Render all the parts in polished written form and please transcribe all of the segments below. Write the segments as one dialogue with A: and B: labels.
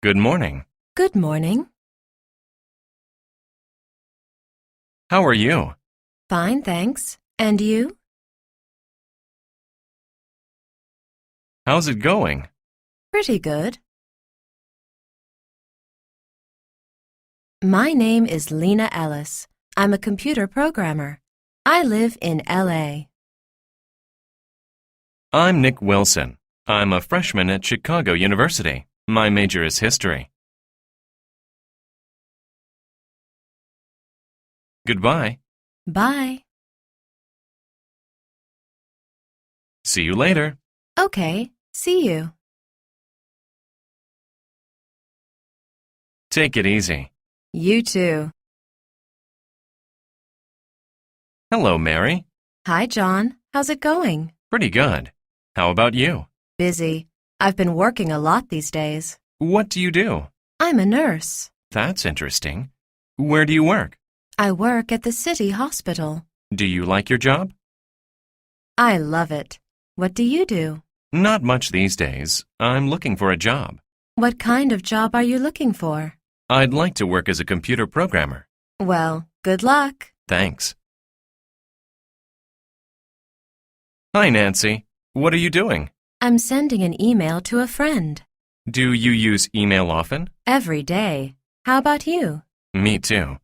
A: Good morning.
B: Good morning.
A: How are you?
B: Fine, thanks. And you?
A: How's it going?
B: Pretty good. My name is Lena Ellis. I'm a computer programmer. I live in LA.
A: I'm Nick Wilson. I'm a freshman at Chicago University. My major is history. Goodbye.
B: Bye.
A: See you later.
B: Okay, see you.
A: Take it easy.
B: You too.
A: Hello, Mary.
B: Hi, John. How's it going?
A: Pretty good. How about you?
B: Busy. I've been working a lot these days.
A: What do you do?
B: I'm a nurse.
A: That's interesting. Where do you work?
B: I work at the city hospital.
A: Do you like your job?
B: I love it. What do you do?
A: Not much these days. I'm looking for a job.
B: What kind of job are you looking for?
A: I'd like to work as a computer programmer.
B: Well, good luck.
A: Thanks. Hi, Nancy. What are you doing?
B: I'm sending an email to a friend.
A: Do you use email often?
B: Every day. How about you?
A: Me too.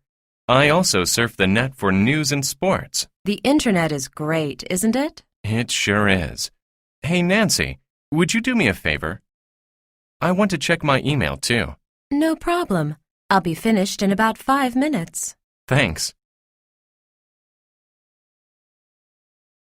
A: I also surf the net for news and sports.
B: The internet is great, isn't it?
A: It sure is. Hey, Nancy, would you do me a favor? I want to check my email too.
B: No problem. I'll be finished in about 5 minutes.
A: Thanks.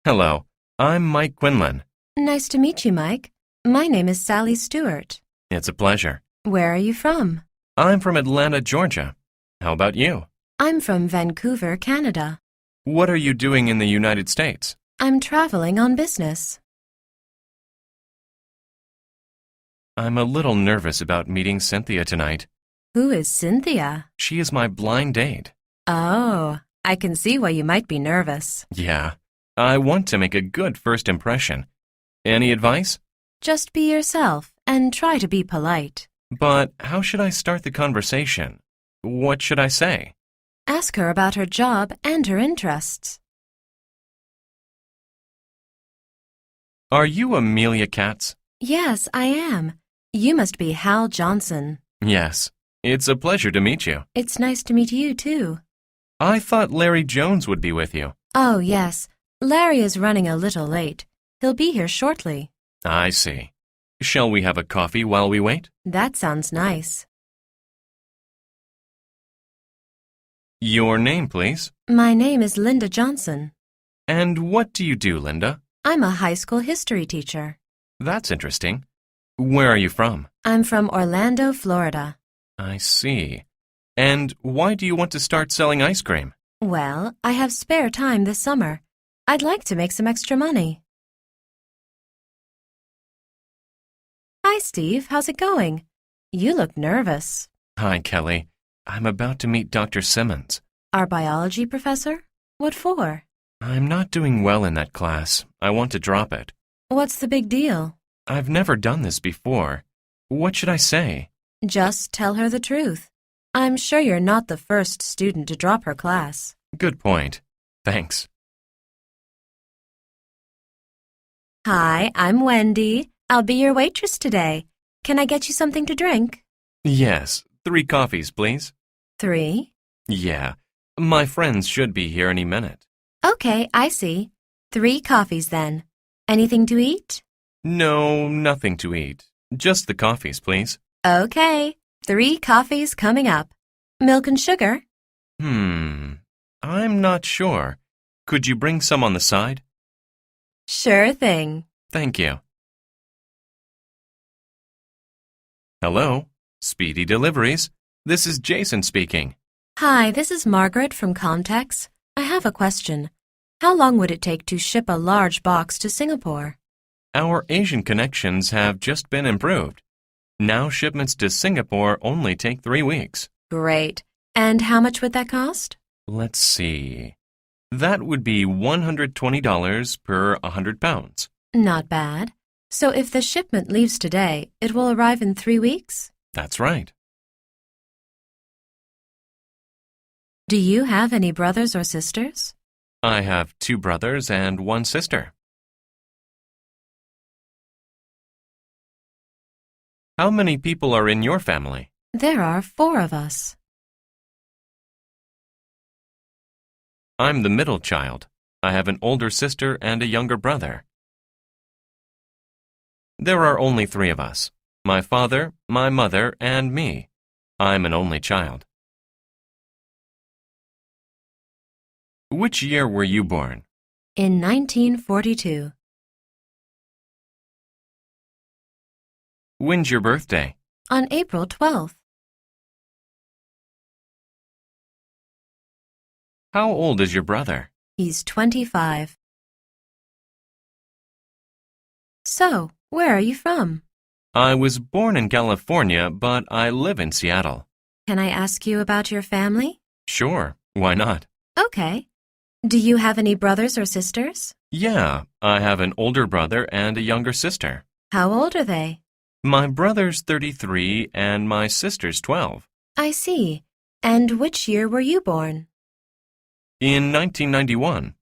A: Hello, I'm Mike Quinlan.
B: Nice to meet you, Mike. My name is Sally Stewart.
A: It's a pleasure.
B: Where are you from?
A: I'm from Atlanta, Georgia. How about you?
B: I'm from Vancouver, Canada.
A: What are you doing in the United States?
B: I'm traveling on business.
A: I'm a little nervous about meeting Cynthia tonight.
B: Who is Cynthia?
A: She is my blind date.
B: Oh, I can see why you might be nervous.
A: Yeah, I want to make a good first impression. Any advice?
B: Just be yourself and try to be polite.
A: But how should I start the conversation? What should I say?
B: Ask her about her job and her interests.
A: Are you Amelia Katz?
B: Yes, I am. You must be Hal Johnson.
A: Yes, it's a pleasure to meet you.
B: It's nice to meet you, too.
A: I thought Larry Jones would be with you.
B: Oh, yes. Larry is running a little late. He'll be here shortly.
A: I see. Shall we have a coffee while we wait?
B: That sounds nice.
A: Your name, please.
B: My name is Linda Johnson.
A: And what do you do, Linda?
B: I'm a high school history teacher.
A: That's interesting. Where are you from?
B: I'm from Orlando, Florida.
A: I see. And why do you want to start selling ice cream?
B: Well, I have spare time this summer. I'd like to make some extra money. Hi, Steve. How's it going? You look nervous.
A: Hi, Kelly. I'm about to meet Dr. Simmons.
B: Our biology professor? What for?
A: I'm not doing well in that class. I want to drop it.
B: What's the big deal?
A: I've never done this before. What should I say?
B: Just tell her the truth. I'm sure you're not the first student to drop her class.
A: Good point. Thanks.
B: Hi, I'm Wendy. I'll be your waitress today. Can I get you something to drink?
A: Yes, 3 coffees, please.
B: 3?
A: Yeah, my friends should be here any minute.
B: Okay, I see. 3 coffees then. Anything to eat?
A: No, nothing to eat. Just the coffees, please.
B: Okay, 3 coffees coming up. Milk and sugar?
A: I'm not sure. Could you bring some on the side?
B: Sure thing.
A: Thank you. Hello, Speedy Deliveries. This is Jason speaking.
B: Hi, this is Margaret from Contex. I have a question. How long would it take to ship a large box to Singapore?
A: Our Asian connections have just been improved. Now shipments to Singapore only take 3 weeks.
B: Great. And how much would that cost?
A: Let's see. That would be $120 per 100 pounds.
B: Not bad. So if the shipment leaves today, it will arrive in 3 weeks?
A: That's right.
B: Do you have any brothers or sisters?
A: I have 2 brothers and 1 sister. How many people are in your family?
B: There are 4 of us.
A: I'm the middle child. I have an older sister and a younger brother. There are only 3 of us. My father, my mother, and me. I'm an only child. Which year were you born?
B: In 1942.
A: When's your birthday?
B: On April 12th.
A: How old is your brother?
B: He's 25. So, where are you from?
A: I was born in California, but I live in Seattle.
B: Can I ask you about your family?
A: Sure, why not?
B: Okay. Do you have any brothers or sisters?
A: Yeah, I have an older brother and a younger sister.
B: How old are they?
A: My brother's 33 and my sister's 12.
B: I see. And which year were you born?
A: In 1991.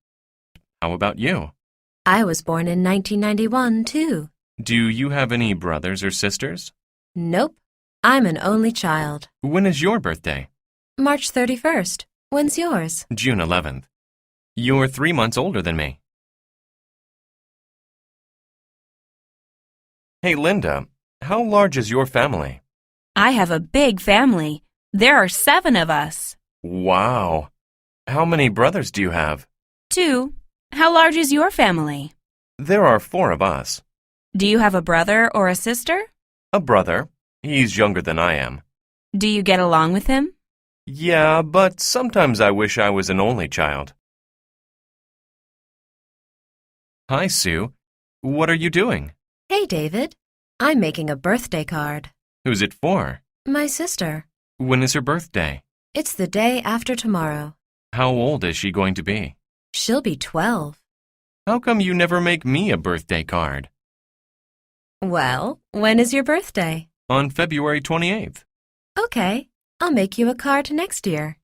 A: How about you?
B: I was born in 1991, too.
A: Do you have any brothers or sisters?
B: Nope. I'm an only child.
A: When is your birthday?
B: March 31st. When's yours?
A: June 11th. You're 3 months older than me. Hey, Linda, how large is your family?
C: I have a big family. There are 7 of us.
A: Wow. How many brothers do you have?
C: 2. How large is your family?
A: There are 4 of us.
C: Do you have a brother or a sister?
A: A brother. He's younger than I am.
C: Do you get along with him?
A: Yeah, but sometimes I wish I was an only child. Hi, Sue. What are you doing?
B: Hey, David. I'm making a birthday card.
A: Who's it for?
B: My sister.
A: When is her birthday?
B: It's the day after tomorrow.
A: How old is she going to be?
B: She'll be 12.
A: How come you never make me a birthday card?
B: Well, when is your birthday?
A: On February 28th.
B: Okay, I'll make you a card next year.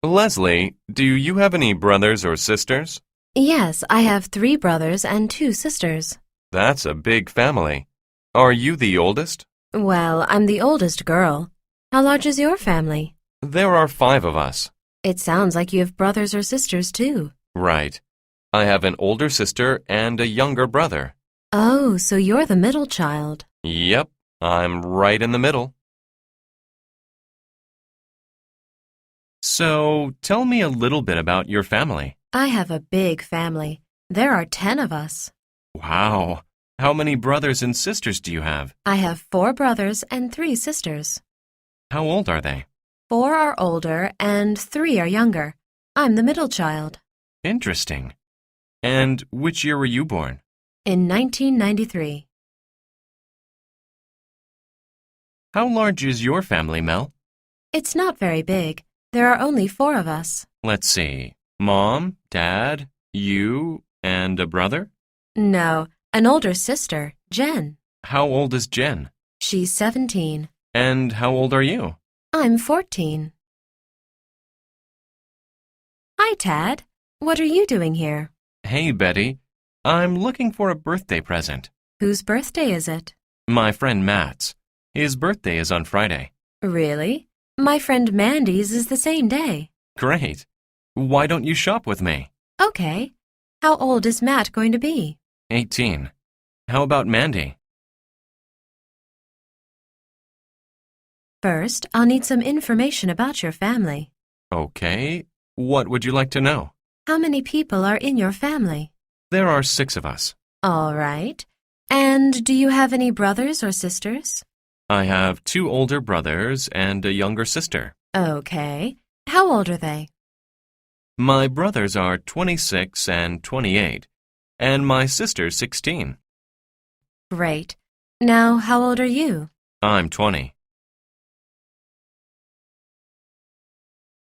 A: Leslie, do you have any brothers or sisters?
B: Yes, I have 3 brothers and 2 sisters.
A: That's a big family. Are you the oldest?
B: Well, I'm the oldest girl. How large is your family?
A: There are 5 of us.
B: It sounds like you have brothers or sisters, too.
A: Right. I have an older sister and a younger brother.
B: Oh, so you're the middle child.
A: Yep, I'm right in the middle. So, tell me a little bit about your family.
B: I have a big family. There are 10 of us.
A: Wow. How many brothers and sisters do you have?
B: I have 4 brothers and 3 sisters.
A: How old are they?
B: 4 are older and 3 are younger. I'm the middle child.
A: Interesting. And which year were you born?
B: In 1993.
A: How large is your family, Mel?
B: It's not very big. There are only 4 of us.
A: Let's see. Mom, Dad, you, and a brother?
B: No, an older sister, Jen.
A: How old is Jen?
B: She's 17.
A: And how old are you?
B: I'm 14. Hi, Tad. What are you doing here?
A: Hey, Betty. I'm looking for a birthday present.
B: Whose birthday is it?
A: My friend Matt's. His birthday is on Friday.
B: Really? My friend Mandy's is the same day.
A: Great. Why don't you shop with me?
B: Okay. How old is Matt going to be?
A: 18. How about Mandy?
B: First, I'll need some information about your family.
A: Okay. What would you like to know?
B: How many people are in your family?
A: There are 6 of us.
B: All right. And do you have any brothers or sisters?
A: I have 2 older brothers and a younger sister.
B: Okay. How old are they?
A: My brothers are 26 and 28, and my sister's 16.
B: Great. Now, how old are you?
A: I'm 20.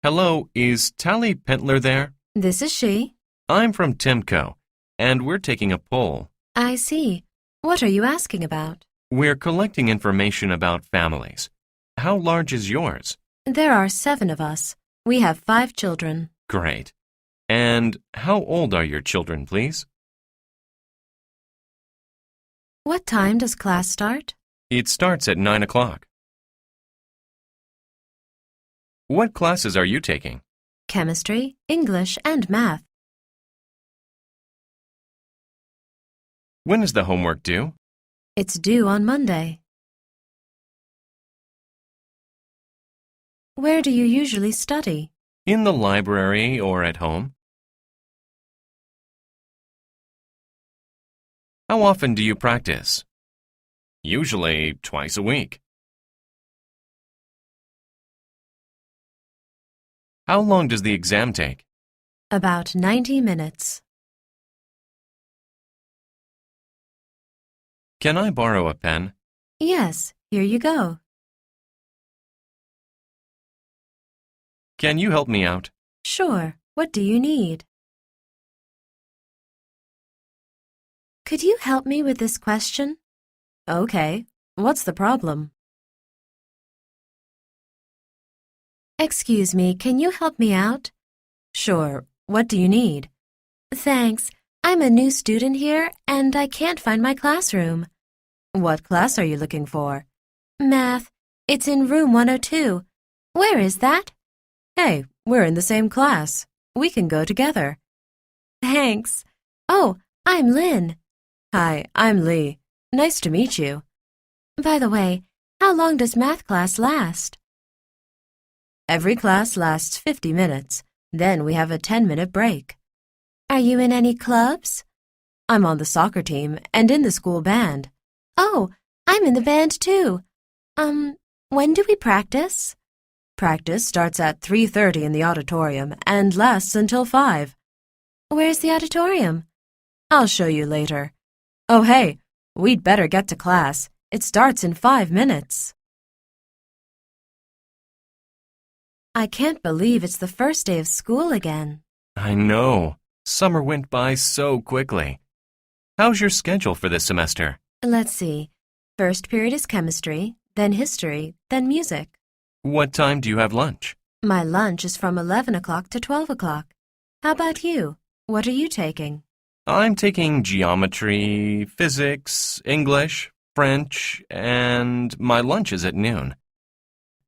A: Hello, is Tally Pentler there?
B: This is she.
A: I'm from Timco, and we're taking a poll.
B: I see. What are you asking about?
A: We're collecting information about families. How large is yours?
B: There are 7 of us. We have 5 children.
A: Great. And how old are your children, please?
B: What time does class start?
A: It starts at 9 o'clock. What classes are you taking?
B: Chemistry, English, and math.
A: When is the homework due?
B: It's due on Monday. Where do you usually study?
A: In the library or at home? How often do you practice? Usually twice a week. How long does the exam take?
B: About 90 minutes.
A: Can I borrow a pen?
B: Yes, here you go.
A: Can you help me out?
B: Sure. What do you need? Could you help me with this question? Okay. What's the problem? Excuse me, can you help me out? Sure. What do you need? Thanks. I'm a new student here and I can't find my classroom. What class are you looking for? Math. It's in room 102. Where is that? Hey, we're in the same class. We can go together. Thanks. Oh, I'm Lynn. Hi, I'm Lee. Nice to meet you. By the way, how long does math class last? Every class lasts 50 minutes. Then we have a 10-minute break. Are you in any clubs? I'm on the soccer team and in the school band. Oh, I'm in the band too. When do we practice? Practice starts at 3:30 in the auditorium and lasts until 5. Where's the auditorium? I'll show you later. Oh, hey, we'd better get to class. It starts in 5 minutes. I can't believe it's the first day of school again.
A: I know. Summer went by so quickly. How's your schedule for this semester?
B: Let's see. First period is chemistry, then history, then music.
A: What time do you have lunch?
B: My lunch is from 11 o'clock to 12 o'clock. How about you? What are you taking?
A: I'm taking geometry, physics, English, French, and my lunch is at noon.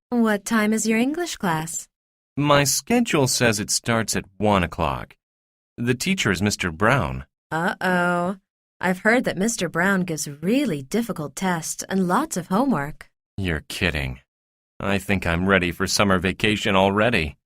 B: What time is your English class?
A: My schedule says it starts at 1 o'clock. The teacher is Mr. Brown.
B: Uh-oh. I've heard that Mr. Brown gives really difficult tests and lots of homework.
A: You're kidding. I think I'm ready for summer vacation already.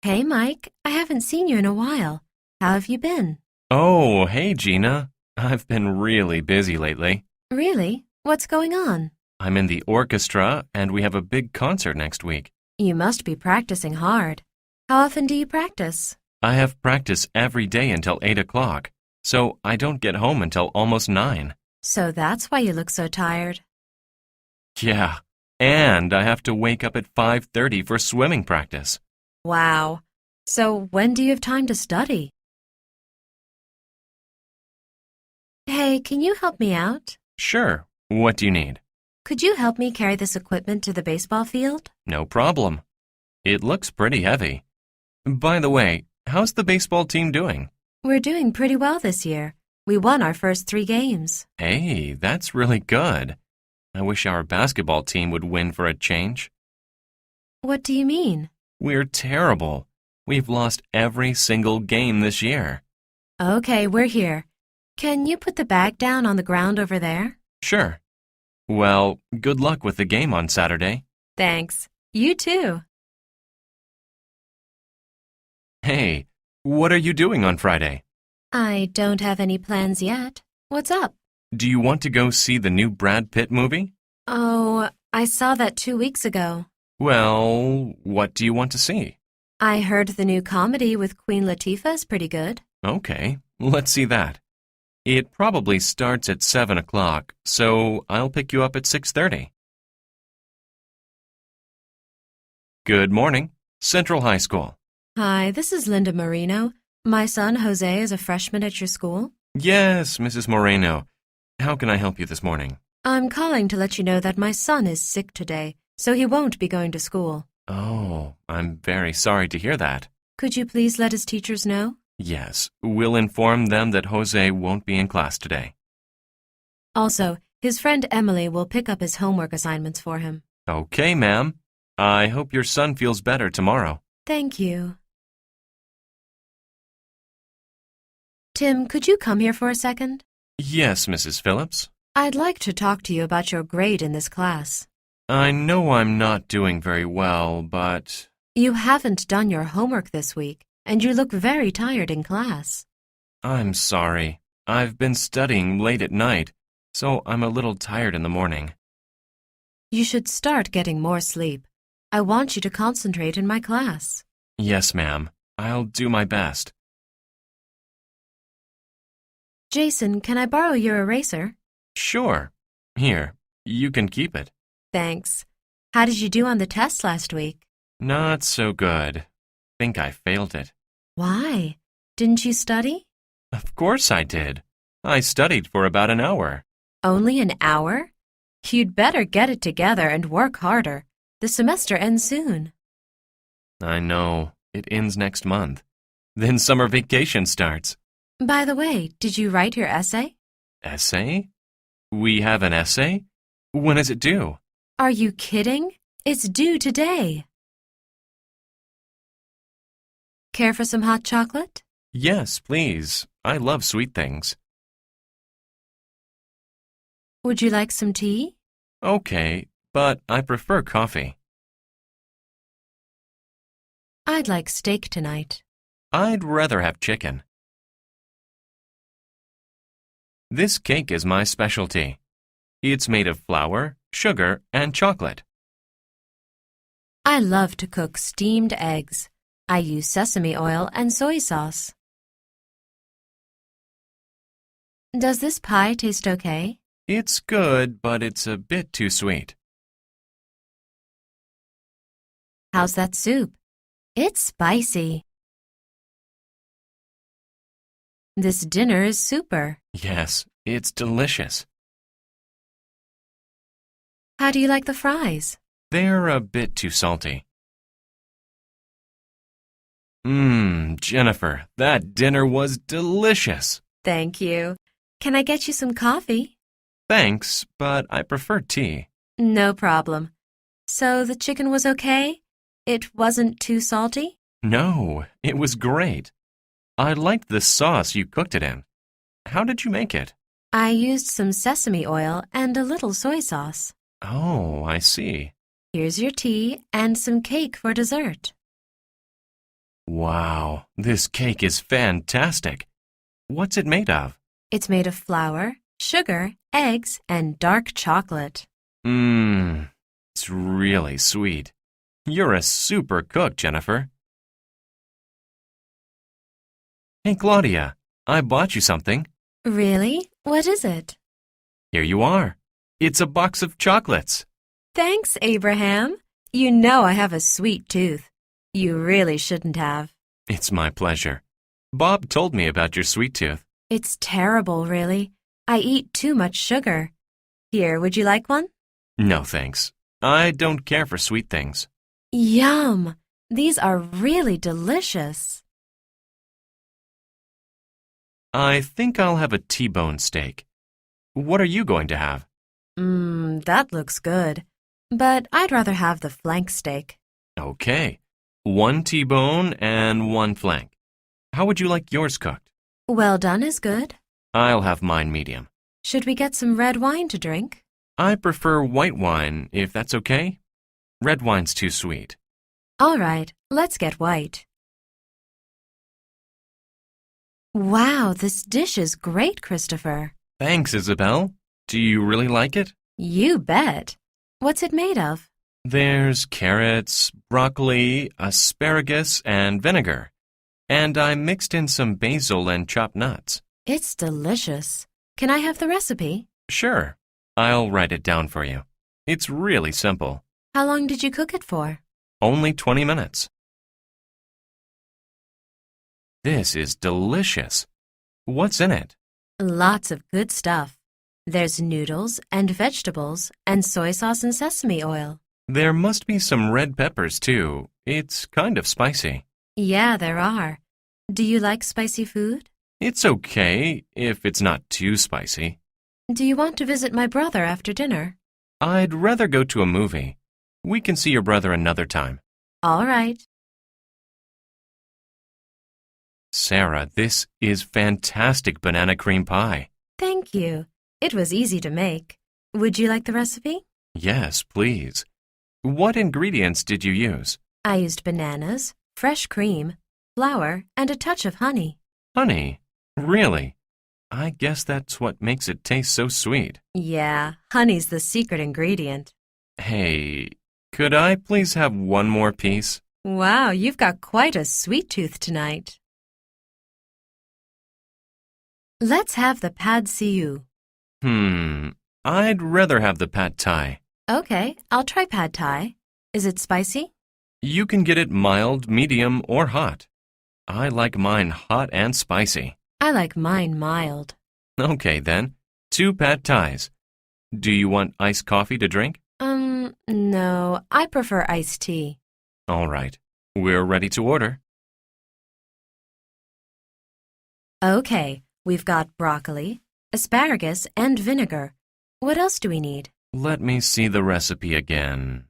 B: Hey, Mike. I haven't seen you in a while. How have you been?
A: Oh, hey, Gina. I've been really busy lately.
B: Really? What's going on?
A: I'm in the orchestra, and we have a big concert next week.
B: You must be practicing hard. How often do you practice?
A: I have practice every day until 8 o'clock, so I don't get home until almost 9.
B: So that's why you look so tired.
A: Yeah, and I have to wake up at 5:30 for swimming practice.
B: Wow. So when do you have time to study? Hey, can you help me out?
A: Sure. What do you need?
B: Could you help me carry this equipment to the baseball field?
A: No problem. It looks pretty heavy. By the way, how's the baseball team doing?
B: We're doing pretty well this year. We won our first 3 games.
A: Hey, that's really good. I wish our basketball team would win for a change.
B: What do you mean?
A: We're terrible. We've lost every single game this year.
B: Okay, we're here. Can you put the bag down on the ground over there?
A: Sure. Well, good luck with the game on Saturday.
B: Thanks. You too.
A: Hey, what are you doing on Friday?
B: I don't have any plans yet. What's up?
A: Do you want to go see the new Brad Pitt movie?
B: Oh, I saw that 2 weeks ago.
A: Well, what do you want to see?
B: I heard the new comedy with Queen Latifah is pretty good.
A: Okay, let's see that. It probably starts at 7 o'clock, so I'll pick you up at 6:30. Good morning, Central High School.
B: Hi, this is Linda Marino. My son Jose is a freshman at your school.
A: Yes, Mrs. Moreno. How can I help you this morning?
B: I'm calling to let you know that my son is sick today, so he won't be going to school.
A: Oh, I'm very sorry to hear that.
B: Could you please let his teachers know?
A: Yes, we'll inform them that Jose won't be in class today.
B: Also, his friend Emily will pick up his homework assignments for him.
A: Okay, ma'am. I hope your son feels better tomorrow.
B: Thank you. Tim, could you come here for a second?
A: Yes, Mrs. Phillips.
B: I'd like to talk to you about your grade in this class.
A: I know I'm not doing very well, but...
B: You haven't done your homework this week, and you look very tired in class.
A: I'm sorry. I've been studying late at night, so I'm a little tired in the morning.
B: You should start getting more sleep. I want you to concentrate in my class.
A: Yes, ma'am. I'll do my best.
B: Jason, can I borrow your eraser?
A: Sure. Here, you can keep it.
B: Thanks. How did you do on the test last week?
A: Not so good. Think I failed it.
B: Why? Didn't you study?
A: Of course I did. I studied for about an hour.
B: Only an hour? You'd better get it together and work harder. The semester ends soon.
A: I know. It ends next month. Then summer vacation starts.
B: By the way, did you write your essay?
A: Essay? We have an essay? When is it due?
B: Are you kidding? It's due today. Care for some hot chocolate?
A: Yes, please. I love sweet things.
B: Would you like some tea?
A: Okay, but I prefer coffee.
B: I'd like steak tonight.
A: I'd rather have chicken. This cake is my specialty. It's made of flour, sugar, and chocolate.
B: I love to cook steamed eggs. I use sesame oil and soy sauce. Does this pie taste okay?
A: It's good, but it's a bit too sweet.
B: How's that soup? It's spicy. This dinner is super.
A: Yes, it's delicious.
B: How do you like the fries?
A: They're a bit too salty. Jennifer, that dinner was delicious.
B: Thank you. Can I get you some coffee?
A: Thanks, but I prefer tea.
B: No problem. So the chicken was okay? It wasn't too salty?
A: No, it was great. I liked the sauce you cooked it in. How did you make it?
B: I used some sesame oil and a little soy sauce.
A: Oh, I see.
B: Here's your tea and some cake for dessert.
A: Wow, this cake is fantastic. What's it made of?
B: It's made of flour, sugar, eggs, and dark chocolate.
A: It's really sweet. You're a super cook, Jennifer. Hey, Claudia, I bought you something.
B: Really? What is it?
A: Here you are. It's a box of chocolates.
B: Thanks, Abraham. You know I have a sweet tooth. You really shouldn't have.
A: It's my pleasure. Bob told me about your sweet tooth.
B: It's terrible, really. I eat too much sugar. Here, would you like one?
A: No, thanks. I don't care for sweet things.
B: Yum! These are really delicious.
A: I think I'll have a T-bone steak. What are you going to have?
B: That looks good. But I'd rather have the flank steak.
A: Okay. 1 T-bone and 1 flank. How would you like yours cooked?
B: Well done is good.
A: I'll have mine medium.
B: Should we get some red wine to drink?
A: I prefer white wine, if that's okay. Red wine's too sweet.
B: All right, let's get white. Wow, this dish is great, Christopher.
A: Thanks, Isabel. Do you really like it?
B: You bet. What's it made of?
A: There's carrots, broccoli, asparagus, and vinegar. And I mixed in some basil and chopped nuts.
B: It's delicious. Can I have the recipe?
A: Sure. I'll write it down for you. It's really simple.
B: How long did you cook it for?
A: Only 20 minutes. This is delicious. What's in it?
B: Lots of good stuff. There's noodles and vegetables and soy sauce and sesame oil.
A: There must be some red peppers, too. It's kind of spicy.
B: Yeah, there are. Do you like spicy food?
A: It's okay if it's not too spicy.
B: Do you want to visit my brother after dinner?
A: I'd rather go to a movie. We can see your brother another time.
B: All right.
A: Sarah, this is fantastic banana cream pie.
B: Thank you. It was easy to make. Would you like the recipe?
A: Yes, please. What ingredients did you use?
B: I used bananas, fresh cream, flour, and a touch of honey.
A: Honey? Really? I guess that's what makes it taste so sweet.
B: Yeah, honey's the secret ingredient.
A: Hey, could I please have one more piece?
B: Wow, you've got quite a sweet tooth tonight. Let's have the pad see ew.
A: I'd rather have the pad thai.
B: Okay, I'll try pad thai. Is it spicy?
A: You can get it mild, medium, or hot. I like mine hot and spicy.
B: I like mine mild.
A: Okay then, 2 pad thais. Do you want iced coffee to drink?
B: No, I prefer iced tea.
A: All right, we're ready to order.
B: Okay, we've got broccoli, asparagus, and vinegar. What else do we need?
A: Let me see the recipe again.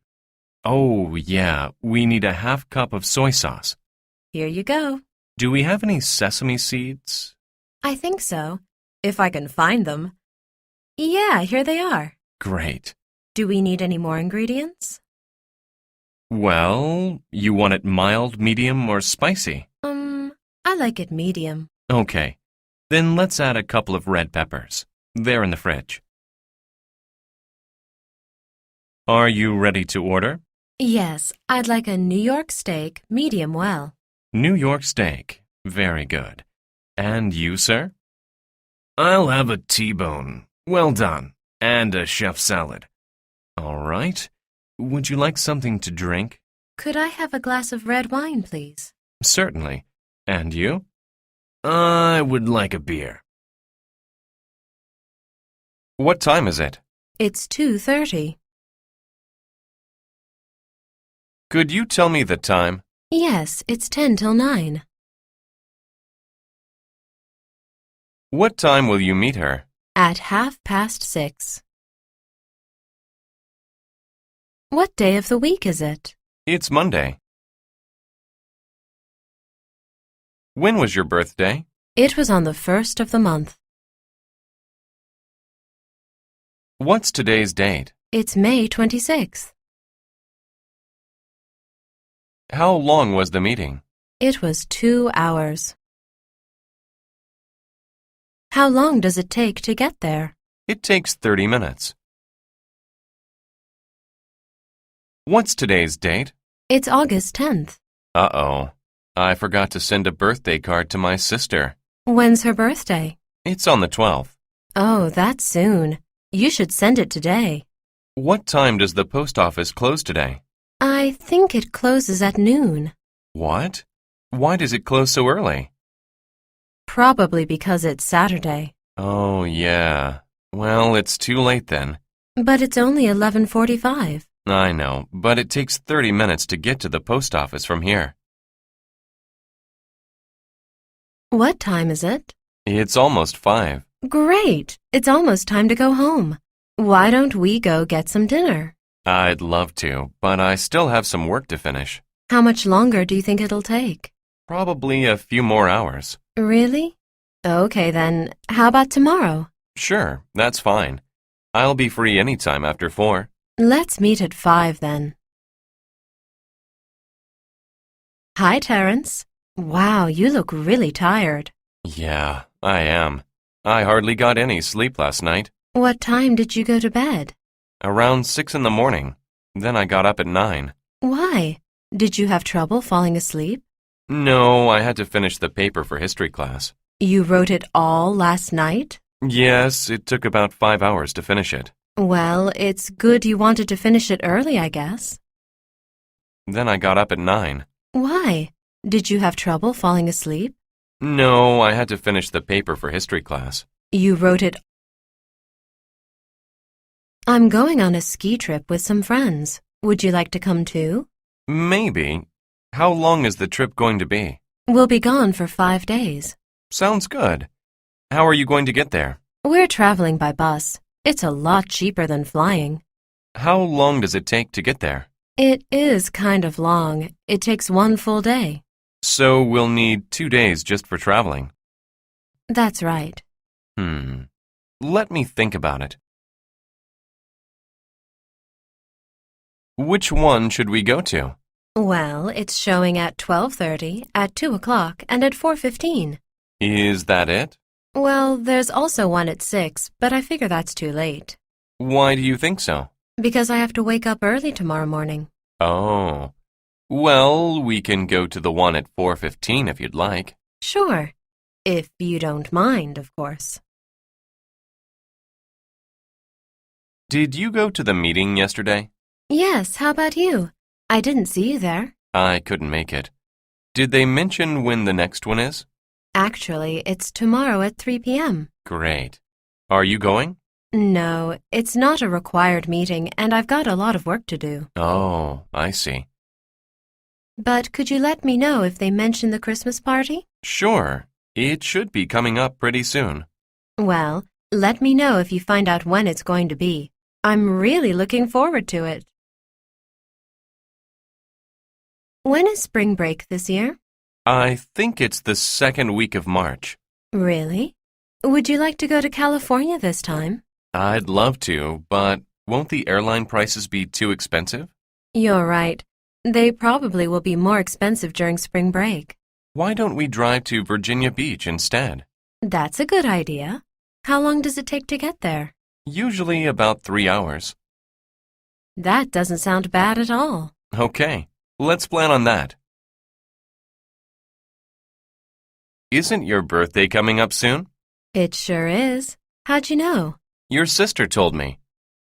A: Oh, yeah, we need a half cup of soy sauce.
B: Here you go.
A: Do we have any sesame seeds?
B: I think so, if I can find them. Yeah, here they are.
A: Great.
B: Do we need any more ingredients?
A: Well, you want it mild, medium, or spicy?
B: I like it medium.
A: Okay, then let's add a couple of red peppers. They're in the fridge. Are you ready to order?
B: Yes, I'd like a New York steak, medium well.
A: New York steak. Very good. And you, sir? I'll have a T-bone. Well done. And a chef salad. All right. Would you like something to drink?
B: Could I have a glass of red wine, please?
A: Certainly. And you? I would like a beer. What time is it?
B: It's 2:30.
A: Could you tell me the time?
B: Yes, it's 10 till 9.
A: What time will you meet her?
B: At 6:30. What day of the week is it?
A: It's Monday. When was your birthday?
B: It was on the 1st of the month.
A: What's today's date?
B: It's May 26th.
A: How long was the meeting?
B: It was 2 hours. How long does it take to get there?
A: It takes 30 minutes. What's today's date?
B: It's August 10th.
A: Uh-oh. I forgot to send a birthday card to my sister.
B: When's her birthday?
A: It's on the 12th.
B: Oh, that's soon. You should send it today.
A: What time does the post office close today?
B: I think it closes at noon.
A: What? Why does it close so early?
B: Probably because it's Saturday.
A: Oh, yeah. Well, it's too late then.
B: But it's only 11:45.
A: I know, but it takes 30 minutes to get to the post office from here.
B: What time is it?
A: It's almost 5.
B: Great! It's almost time to go home. Why don't we go get some dinner?
A: I'd love to, but I still have some work to finish.
B: How much longer do you think it'll take?
A: Probably a few more hours.
B: Really? Okay then, how about tomorrow?
A: Sure, that's fine. I'll be free anytime after 4.
B: Let's meet at 5 then. Hi, Terence. Wow, you look really tired.
A: Yeah, I am. I hardly got any sleep last night.
B: What time did you go to bed?
A: Around 6 in the morning. Then I got up at 9.
B: Why? Did you have trouble falling asleep?
A: No, I had to finish the paper for history class.
B: You wrote it all last night?
A: Yes, it took about 5 hours to finish it.
B: Well, it's good you wanted to finish it early, I guess.
A: Then I got up at 9.
B: Why? Did you have trouble falling asleep?
A: No, I had to finish the paper for history class.
B: You wrote it I'm going on a ski trip with some friends. Would you like to come too?
A: Maybe. How long is the trip going to be?
B: We'll be gone for 5 days.
A: Sounds good. How are you going to get there?
B: We're traveling by bus. It's a lot cheaper than flying.
A: How long does it take to get there?
B: It is kind of long. It takes 1 full day.
A: So we'll need 2 days just for traveling.
B: That's right.
A: Let me think about it. Which one should we go to?
B: Well, it's showing at 12:30, at 2 o'clock, and at 4:15.
A: Is that it?
B: Well, there's also one at 6, but I figure that's too late.
A: Why do you think so?
B: Because I have to wake up early tomorrow morning.
A: Oh. Well, we can go to the one at 4:15 if you'd like.
B: Sure. If you don't mind, of course.
A: Did you go to the meeting yesterday?
B: Yes, how about you? I didn't see you there.
A: I couldn't make it. Did they mention when the next one is?
B: Actually, it's tomorrow at 3 p.m.
A: Great. Are you going?
B: No, it's not a required meeting, and I've got a lot of work to do.
A: Oh, I see.
B: But could you let me know if they mention the Christmas party?
A: Sure. It should be coming up pretty soon.
B: Well, let me know if you find out when it's going to be. I'm really looking forward to it. When is spring break this year?
A: I think it's the second week of March.
B: Really? Would you like to go to California this time?
A: I'd love to, but won't the airline prices be too expensive?
B: You're right. They probably will be more expensive during spring break.
A: Why don't we drive to Virginia Beach instead?
B: That's a good idea. How long does it take to get there?
A: Usually about 3 hours.
B: That doesn't sound bad at all.
A: Okay, let's plan on that. Isn't your birthday coming up soon?
B: It sure is. How'd you know?
A: Your sister told me.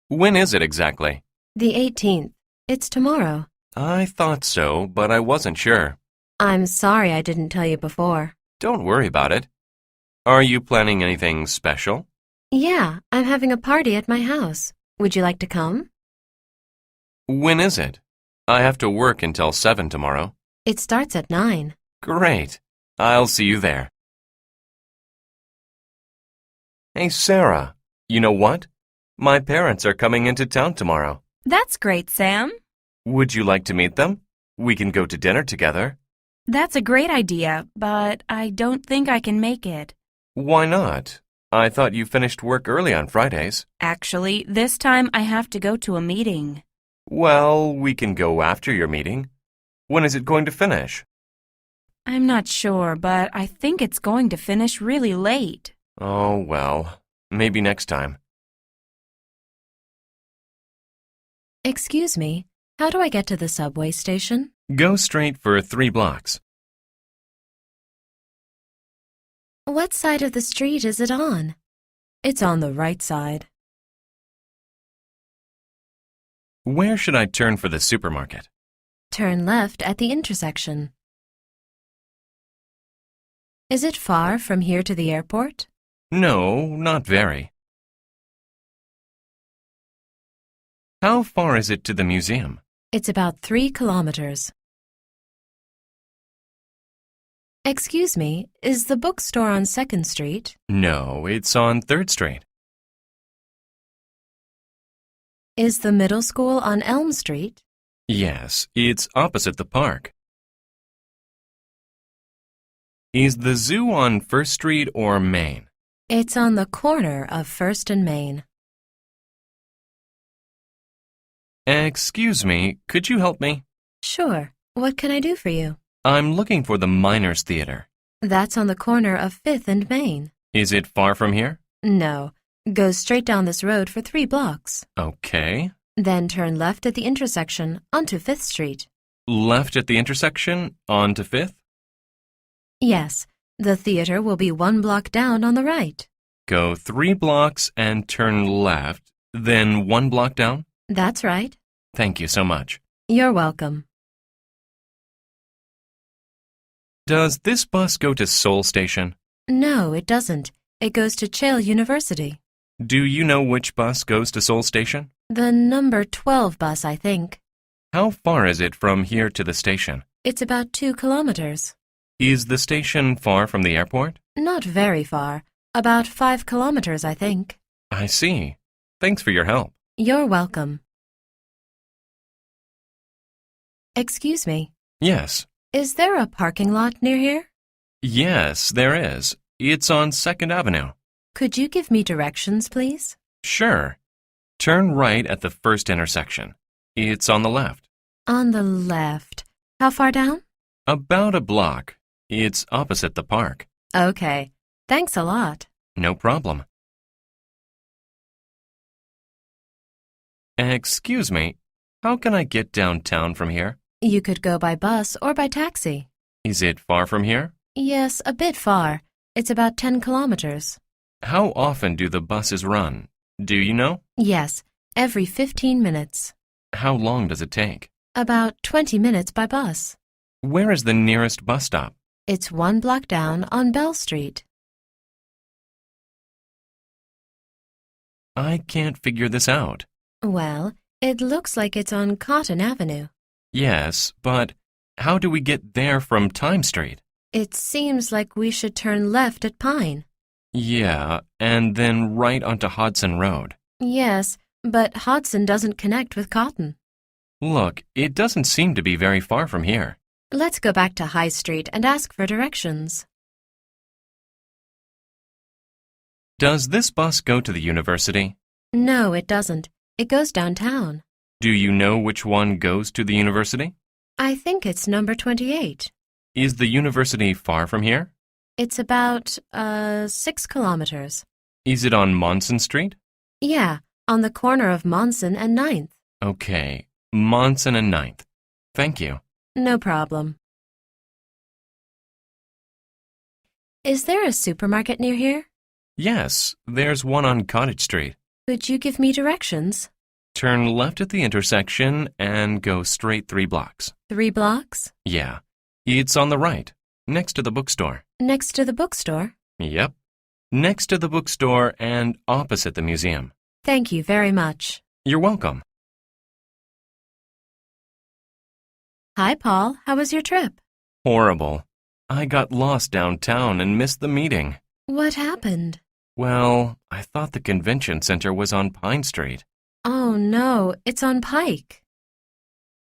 A: When is it exactly?
B: The 18th. It's tomorrow.
A: I thought so, but I wasn't sure.
B: I'm sorry I didn't tell you before.
A: Don't worry about it. Are you planning anything special?
B: Yeah, I'm having a party at my house. Would you like to come?
A: When is it? I have to work until 7 tomorrow.
B: It starts at 9.
A: Great. I'll see you there. Hey, Sarah, you know what? My parents are coming into town tomorrow.
C: That's great, Sam.
A: Would you like to meet them? We can go to dinner together.
C: That's a great idea, but I don't think I can make it.
A: Why not? I thought you finished work early on Fridays.
C: Actually, this time I have to go to a meeting.
A: Well, we can go after your meeting. When is it going to finish?
C: I'm not sure, but I think it's going to finish really late.
A: Oh, well, maybe next time.
B: Excuse me, how do I get to the subway station?
A: Go straight for 3 blocks.
B: What side of the street is it on? It's on the right side.
A: Where should I turn for the supermarket?
B: Turn left at the intersection. Is it far from here to the airport?
A: No, not very. How far is it to the museum?
B: It's about 3 kilometers. Excuse me, is the bookstore on 2nd Street?
A: No, it's on 3rd Street.
B: Is the middle school on Elm Street?
A: Yes, it's opposite the park. Is the zoo on 1st Street or Main?
B: It's on the corner of 1st and Main.
A: Excuse me, could you help me?
B: Sure. What can I do for you?
A: I'm looking for the Miners Theater.
B: That's on the corner of 5th and Main.
A: Is it far from here?
B: No. Go straight down this road for 3 blocks.
A: Okay.
B: Then turn left at the intersection onto 5th Street.
A: Left at the intersection, on to 5th?
B: Yes, the theater will be 1 block down on the right.
A: Go 3 blocks and turn left, then 1 block down?
B: That's right.
A: Thank you so much.
B: You're welcome.
A: Does this bus go to Seoul Station?
B: No, it doesn't. It goes to Cheil University.
A: Do you know which bus goes to Seoul Station?
B: The number 12 bus, I think.
A: How far is it from here to the station?
B: It's about 2 kilometers.
A: Is the station far from the airport?
B: Not very far. About 5 kilometers, I think.
A: I see. Thanks for your help.
B: You're welcome. Excuse me.
A: Yes.
B: Is there a parking lot near here?
A: Yes, there is. It's on 2nd Avenue.
B: Could you give me directions, please?
A: Sure. Turn right at the first intersection. It's on the left.
B: On the left. How far down?
A: About a block. It's opposite the park.
B: Okay. Thanks a lot.
A: No problem. Excuse me, how can I get downtown from here?
B: You could go by bus or by taxi.
A: Is it far from here?
B: Yes, a bit far. It's about 10 kilometers.
A: How often do the buses run? Do you know?
B: Yes, every 15 minutes.
A: How long does it take?
B: About 20 minutes by bus.
A: Where is the nearest bus stop?
B: It's 1 block down on Bell Street.
A: I can't figure this out.
B: Well, it looks like it's on Cotton Avenue.
A: Yes, but how do we get there from Time Street?
B: It seems like we should turn left at Pine.
A: Yeah, and then right onto Hodson Road.
B: Yes, but Hodson doesn't connect with Cotton.
A: Look, it doesn't seem to be very far from here.
B: Let's go back to High Street and ask for directions.
A: Does this bus go to the university?
B: No, it doesn't. It goes downtown.
A: Do you know which one goes to the university?
B: I think it's number 28.
A: Is the university far from here?
B: It's about, 6 kilometers.
A: Is it on Monson Street?
B: Yeah, on the corner of Monson and 9th.
A: Okay, Monson and 9th. Thank you.
B: No problem. Is there a supermarket near here?
A: Yes, there's one on Cottage Street.
B: Could you give me directions?
A: Turn left at the intersection and go straight 3 blocks.
B: 3 blocks?
A: Yeah, it's on the right, next to the bookstore.
B: Next to the bookstore?
A: Yep, next to the bookstore and opposite the museum.
B: Thank you very much.
A: You're welcome.
B: Hi, Paul. How was your trip?
A: Horrible. I got lost downtown and missed the meeting.
B: What happened?
A: Well, I thought the convention center was on Pine Street.
B: Oh, no, it's on Pike.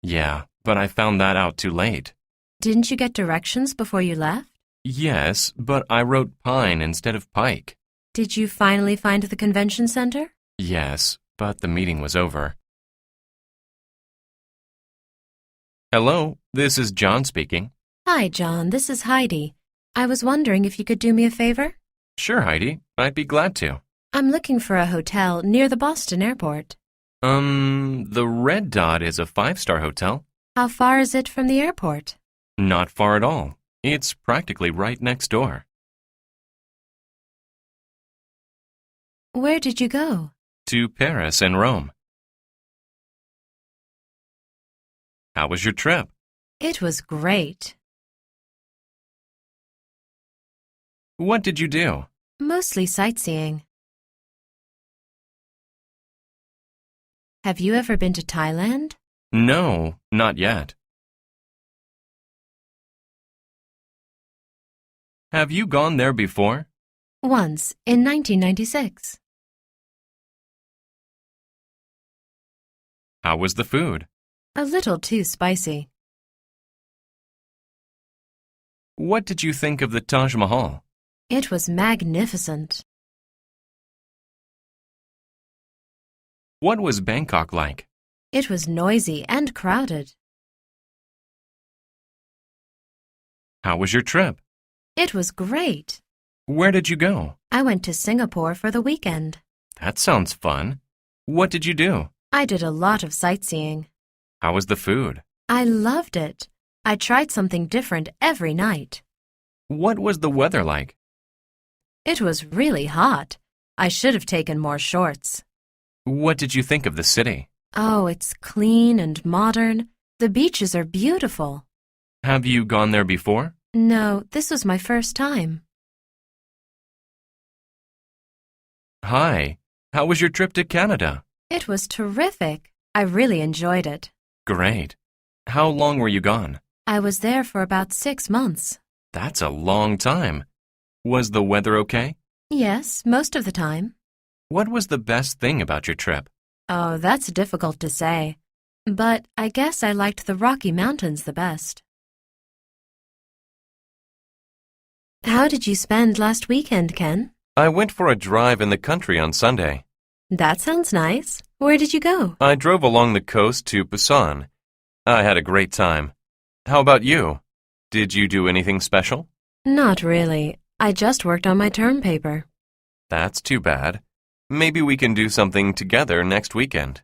A: Yeah, but I found that out too late.
B: Didn't you get directions before you left?
A: Yes, but I wrote Pine instead of Pike.
B: Did you finally find the convention center?
A: Yes, but the meeting was over. Hello, this is John speaking.
B: Hi, John. This is Heidi. I was wondering if you could do me a favor?
A: Sure, Heidi. I'd be glad to.
B: I'm looking for a hotel near the Boston airport.
A: The Red Dot is a 5-star hotel.
B: How far is it from the airport?
A: Not far at all. It's practically right next door.
B: Where did you go?
A: To Paris and Rome. How was your trip?
B: It was great.
A: What did you do?
B: Mostly sightseeing. Have you ever been to Thailand?
A: No, not yet. Have you gone there before?
B: Once, in 1996.
A: How was the food?
B: A little too spicy.
A: What did you think of the Taj Mahal?
B: It was magnificent.
A: What was Bangkok like?
B: It was noisy and crowded.
A: How was your trip?
B: It was great.
A: Where did you go?
B: I went to Singapore for the weekend.
A: That sounds fun. What did you do?
B: I did a lot of sightseeing.
A: How was the food?
B: I loved it. I tried something different every night.
A: What was the weather like?
B: It was really hot. I should have taken more shorts.
A: What did you think of the city?
B: Oh, it's clean and modern. The beaches are beautiful.
A: Have you gone there before?
B: No, this was my first time.
A: Hi, How was your trip to Canada?
B: It was terrific. I really enjoyed it.
A: Great. How long were you gone?
B: I was there for about 6 months.
A: That's a long time. Was the weather okay?
B: Yes, most of the time.
A: What was the best thing about your trip?
B: Oh, that's difficult to say. But I guess I liked the Rocky Mountains the best. How did you spend last weekend, Ken?
A: I went for a drive in the country on Sunday.
B: That sounds nice. Where did you go?
A: I drove along the coast to Busan. I had a great time. How about you? Did you do anything special?
B: Not really. I just worked on my term paper.
A: That's too bad. Maybe we can do something together next weekend.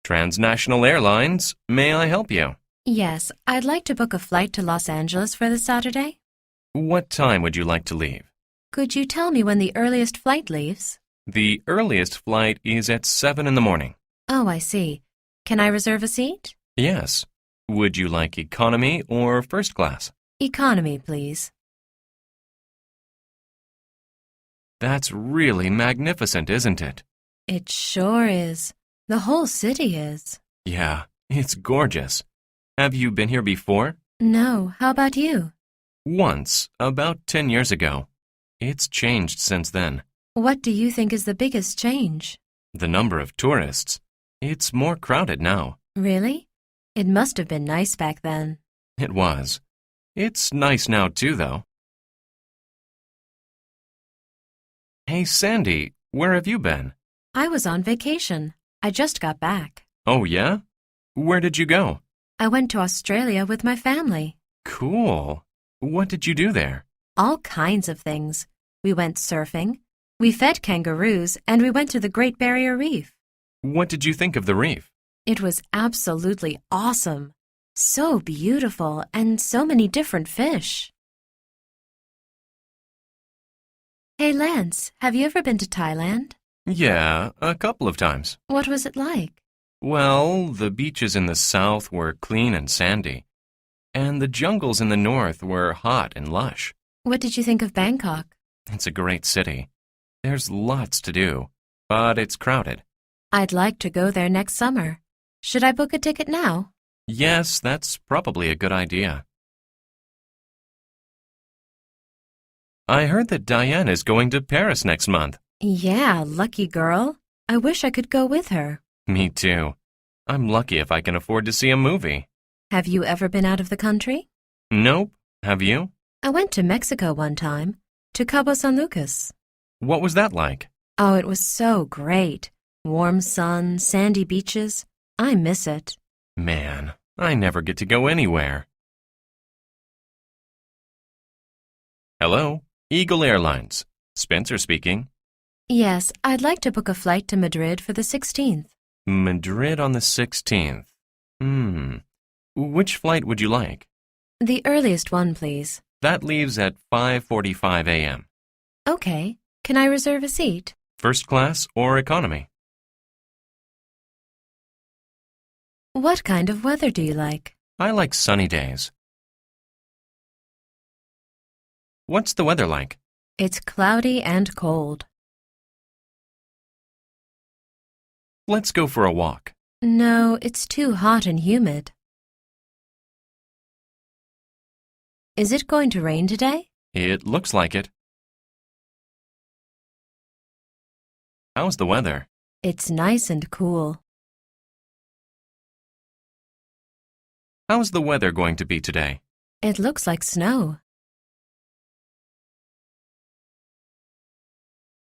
A: Transnational Airlines, may I help you?
B: Yes, I'd like to book a flight to Los Angeles for this Saturday.
A: What time would you like to leave?
B: Could you tell me when the earliest flight leaves?
A: The earliest flight is at 7 in the morning.
B: Oh, I see. Can I reserve a seat?
A: Yes. Would you like economy or first class?
B: Economy, please.
A: That's really magnificent, isn't it?
B: It sure is. The whole city is.
A: Yeah, it's gorgeous. Have you been here before?
B: No, how about you?
A: Once, about 10 years ago. It's changed since then.
B: What do you think is the biggest change?
A: The number of tourists. It's more crowded now.
B: Really? It must have been nice back then.
A: It was. It's nice now too, though. Hey, Sandy, where have you been?
B: I was on vacation. I just got back.
A: Oh, yeah? Where did you go?
B: I went to Australia with my family.
A: Cool. What did you do there?
B: All kinds of things. We went surfing, we fed kangaroos, and we went to the Great Barrier Reef.
A: What did you think of the reef?
B: It was absolutely awesome. So beautiful and so many different fish. Hey, Lance, have you ever been to Thailand?
A: Yeah, a couple of times.
B: What was it like?
A: Well, the beaches in the south were clean and sandy, and the jungles in the north were hot and lush.
B: What did you think of Bangkok?
A: It's a great city. There's lots to do, but it's crowded.
B: I'd like to go there next summer. Should I book a ticket now?
A: Yes, that's probably a good idea. I heard that Diane is going to Paris next month.
B: Yeah, lucky girl. I wish I could go with her.
A: Me too. I'm lucky if I can afford to see a movie.
B: Have you ever been out of the country?
A: Nope. Have you?
B: I went to Mexico one time, to Cabo San Lucas.
A: What was that like?
B: Oh, it was so great. Warm sun, sandy beaches. I miss it.
A: Man, I never get to go anywhere. Hello, Eagle Airlines. Spencer speaking.
B: Yes, I'd like to book a flight to Madrid for the 16th.
A: Madrid on the 16th. Which flight would you like?
B: The earliest one, please.
A: That leaves at 5:45 a.m.
B: Okay. Can I reserve a seat?
A: First class or economy?
B: What kind of weather do you like?
A: I like sunny days. What's the weather like?
B: It's cloudy and cold.
A: Let's go for a walk.
B: No, it's too hot and humid. Is it going to rain today?
A: It looks like it. How's the weather?
B: It's nice and cool.
A: How's the weather going to be today?
B: It looks like snow.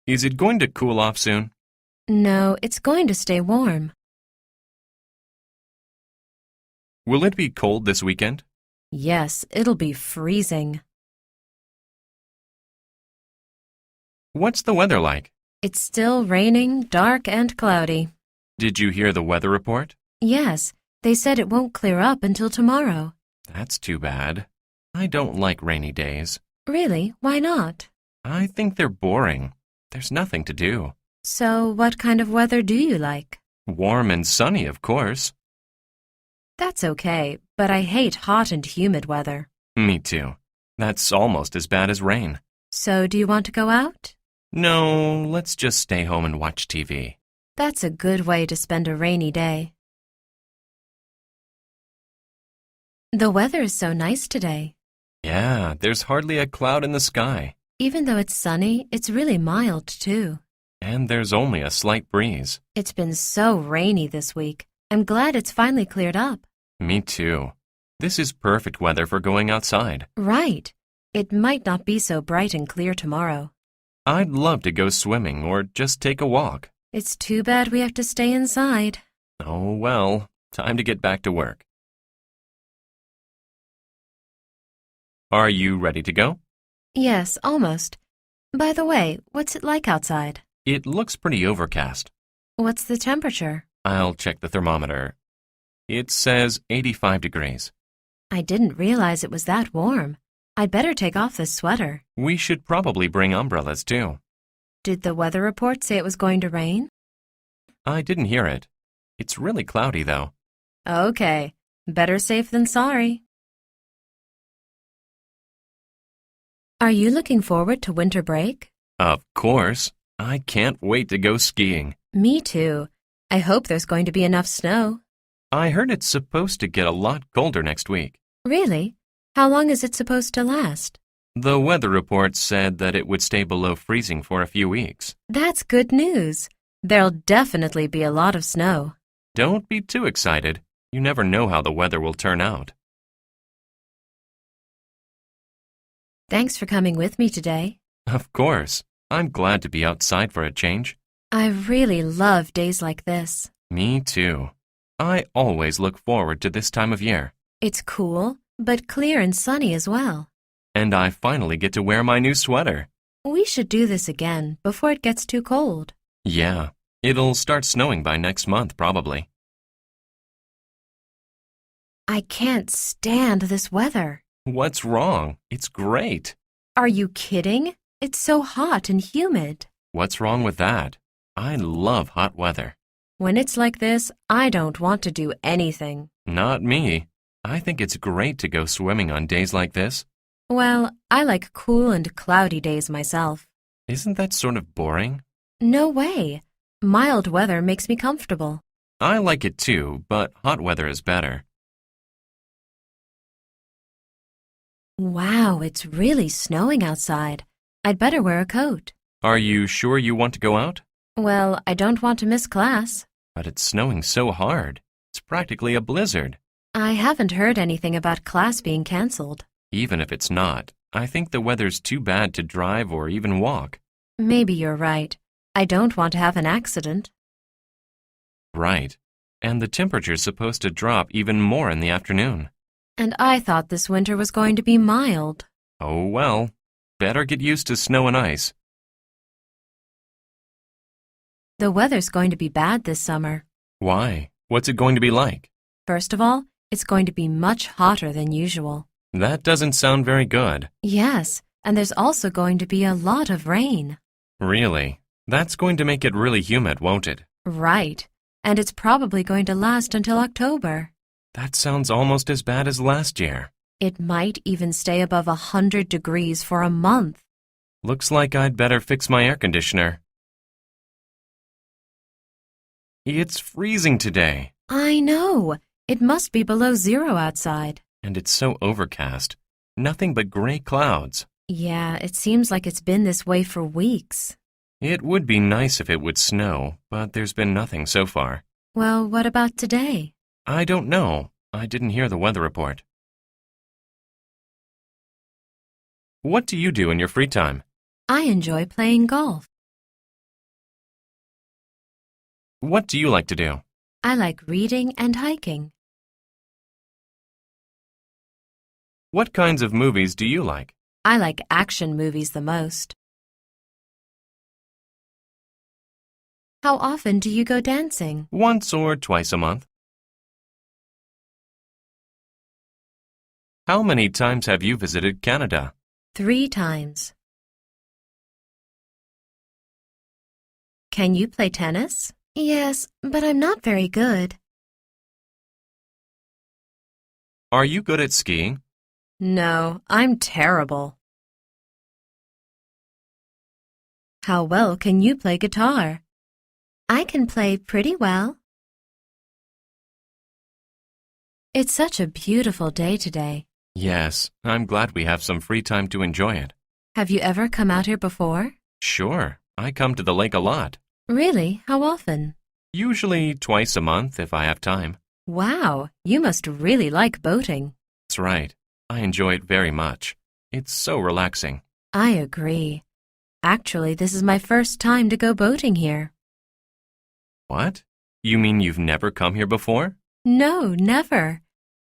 A: Is it going to cool off soon?
B: No, it's going to stay warm.
A: Will it be cold this weekend?
B: Yes, it'll be freezing.
A: What's the weather like?
B: It's still raining, dark and cloudy.
A: Did you hear the weather report?
B: Yes, they said it won't clear up until tomorrow.
A: That's too bad. I don't like rainy days.
B: Really? Why not?
A: I think they're boring. There's nothing to do.
B: So, what kind of weather do you like?
A: Warm and sunny, of course.
B: That's okay, but I hate hot and humid weather.
A: Me too. That's almost as bad as rain.
B: So, do you want to go out?
A: No, let's just stay home and watch TV.
B: That's a good way to spend a rainy day. The weather is so nice today.
A: Yeah, there's hardly a cloud in the sky.
B: Even though it's sunny, it's really mild, too.
A: And there's only a slight breeze.
B: It's been so rainy this week. I'm glad it's finally cleared up.
A: Me too. This is perfect weather for going outside.
B: Right. It might not be so bright and clear tomorrow.
A: I'd love to go swimming or just take a walk.
B: It's too bad we have to stay inside.
A: Oh well, time to get back to work. Are you ready to go?
B: Yes, almost. By the way, what's it like outside?
A: It looks pretty overcast.
B: What's the temperature?
A: I'll check the thermometer. It says 85 degrees.
B: I didn't realize it was that warm. I'd better take off this sweater.
A: We should probably bring umbrellas too.
B: Did the weather report say it was going to rain?
A: I didn't hear it. It's really cloudy though.
B: Okay, better safe than sorry. Are you looking forward to winter break?
A: Of course. I can't wait to go skiing.
B: Me too. I hope there's going to be enough snow.
A: I heard it's supposed to get a lot colder next week.
B: Really? How long is it supposed to last?
A: The weather report said that it would stay below freezing for a few weeks.
B: That's good news. There'll definitely be a lot of snow.
A: Don't be too excited. You never know how the weather will turn out.
B: Thanks for coming with me today.
A: Of course. I'm glad to be outside for a change.
B: I really love days like this.
A: Me too. I always look forward to this time of year.
B: It's cool, but clear and sunny as well.
A: And I finally get to wear my new sweater.
B: We should do this again before it gets too cold.
A: Yeah, it'll start snowing by next month probably.
B: I can't stand this weather.
A: What's wrong? It's great.
B: Are you kidding? It's so hot and humid.
A: What's wrong with that? I love hot weather.
B: When it's like this, I don't want to do anything.
A: Not me. I think it's great to go swimming on days like this.
B: Well, I like cool and cloudy days myself.
A: Isn't that sort of boring?
B: No way. Mild weather makes me comfortable.
A: I like it too, but hot weather is better.
B: Wow, it's really snowing outside. I'd better wear a coat.
A: Are you sure you want to go out?
B: Well, I don't want to miss class.
A: But it's snowing so hard. It's practically a blizzard.
B: I haven't heard anything about class being canceled.
A: Even if it's not, I think the weather's too bad to drive or even walk.
B: Maybe you're right. I don't want to have an accident.
A: Right. And the temperature's supposed to drop even more in the afternoon.
B: And I thought this winter was going to be mild.
A: Oh well. Better get used to snow and ice.
B: The weather's going to be bad this summer.
A: Why? What's it going to be like?
B: First of all, it's going to be much hotter than usual.
A: That doesn't sound very good.
B: Yes, and there's also going to be a lot of rain.
A: Really? That's going to make it really humid, won't it?
B: Right, and it's probably going to last until October.
A: That sounds almost as bad as last year.
B: It might even stay above 100 degrees for a month.
A: Looks like I'd better fix my air conditioner. It's freezing today.
B: I know. It must be below zero outside.
A: And it's so overcast. Nothing but gray clouds.
B: Yeah, it seems like it's been this way for weeks.
A: It would be nice if it would snow, but there's been nothing so far.
B: Well, what about today?
A: I don't know. I didn't hear the weather report. What do you do in your free time?
B: I enjoy playing golf.
A: What do you like to do?
B: I like reading and hiking.
A: What kinds of movies do you like?
B: I like action movies the most. How often do you go dancing?
A: Once or twice a month. How many times have you visited Canada?
B: 3 times. Can you play tennis? Yes, but I'm not very good.
A: Are you good at skiing?
B: No, I'm terrible. How well can you play guitar? I can play pretty well. It's such a beautiful day today.
A: Yes, I'm glad we have some free time to enjoy it.
B: Have you ever come out here before?
A: Sure, I come to the lake a lot.
B: Really? How often?
A: Usually twice a month if I have time.
B: Wow, you must really like boating.
A: That's right. I enjoy it very much. It's so relaxing.
B: I agree. Actually, this is my first time to go boating here.
A: What? You mean you've never come here before?
B: No, never.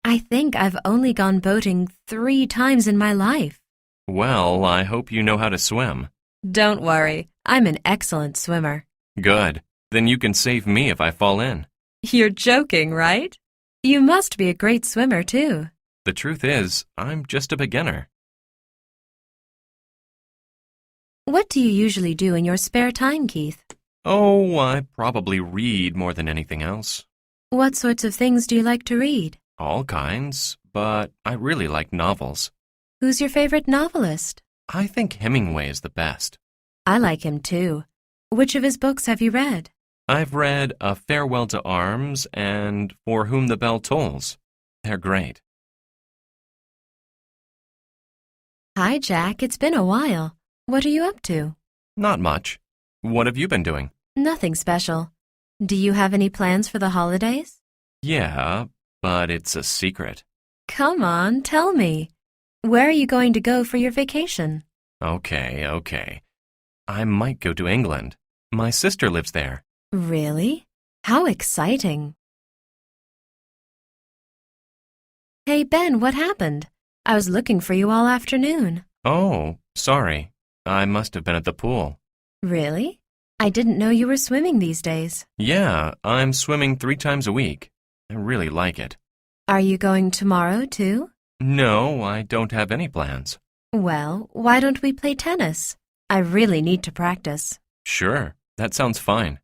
B: I think I've only gone boating 3 times in my life.
A: Well, I hope you know how to swim.
B: Don't worry, I'm an excellent swimmer.
A: Good. Then you can save me if I fall in.
B: You're joking, right? You must be a great swimmer, too.
A: The truth is, I'm just a beginner.
B: What do you usually do in your spare time, Keith?
A: Oh, I probably read more than anything else.
B: What sorts of things do you like to read?
A: All kinds, but I really like novels.
B: Who's your favorite novelist?
A: I think Hemingway is the best.
B: I like him, too. Which of his books have you read?
A: I've read A Farewell to Arms and For Whom the Bell Tolls. They're great.
B: Hi, Jack. It's been a while. What are you up to?
A: Not much. What have you been doing?
B: Nothing special. Do you have any plans for the holidays?
A: Yeah, but it's a secret.
B: Come on, tell me. Where are you going to go for your vacation?
A: Okay. I might go to England. My sister lives there.
B: Really? How exciting. Hey, Ben, what happened? I was looking for you all afternoon.
A: Oh, sorry. I must have been at the pool.
B: Really? I didn't know you were swimming these days.
A: Yeah, I'm swimming 3 times a week. I really like it.
B: Are you going tomorrow, too?
A: No, I don't have any plans.
B: Well, why don't we play tennis? I really need to practice.
A: Sure, that sounds fine.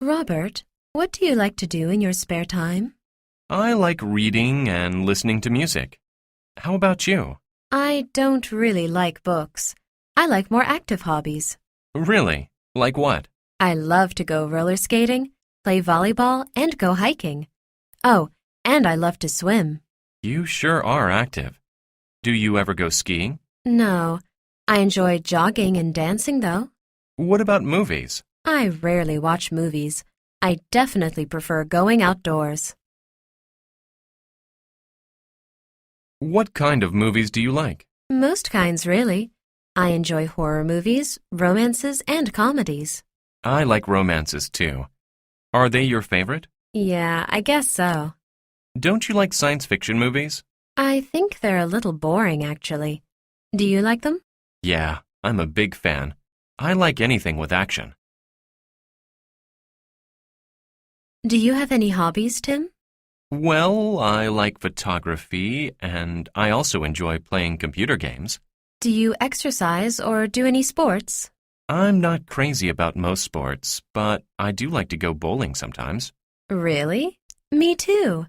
B: Robert, what do you like to do in your spare time?
A: I like reading and listening to music. How about you?
B: I don't really like books. I like more active hobbies.
A: Really? Like what?
B: I love to go roller skating, play volleyball, and go hiking. Oh, and I love to swim.
A: You sure are active. Do you ever go skiing?
B: No, I enjoy jogging and dancing, though.
A: What about movies?
B: I rarely watch movies. I definitely prefer going outdoors.
A: What kind of movies do you like?
B: Most kinds, really. I enjoy horror movies, romances, and comedies.
A: I like romances too. Are they your favorite?
B: Yeah, I guess so.
A: Don't you like science fiction movies?
B: I think they're a little boring, actually. Do you like them?
A: Yeah, I'm a big fan. I like anything with action.
B: Do you have any hobbies, Tim?
A: Well, I like photography and I also enjoy playing computer games.
B: Do you exercise or do any sports?
A: I'm not crazy about most sports, but I do like to go bowling sometimes.
B: Really? Me too.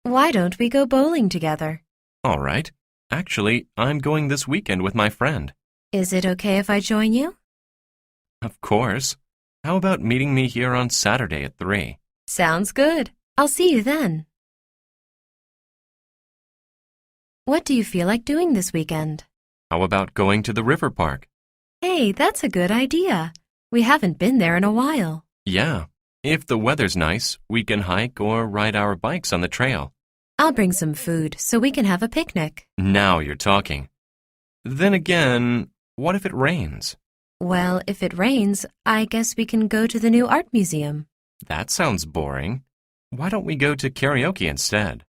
B: Why don't we go bowling together?
A: All right. Actually, I'm going this weekend with my friend.
B: Is it okay if I join you?
A: Of course. How about meeting me here on Saturday at 3?
B: Sounds good. I'll see you then. What do you feel like doing this weekend?
A: How about going to the river park?
B: Hey, that's a good idea. We haven't been there in a while.
A: Yeah. If the weather's nice, we can hike or ride our bikes on the trail.
B: I'll bring some food so we can have a picnic.
A: Now you're talking. Then again, what if it rains?
B: Well, if it rains, I guess we can go to the new art museum.
A: That sounds boring. Why don't we go to karaoke instead?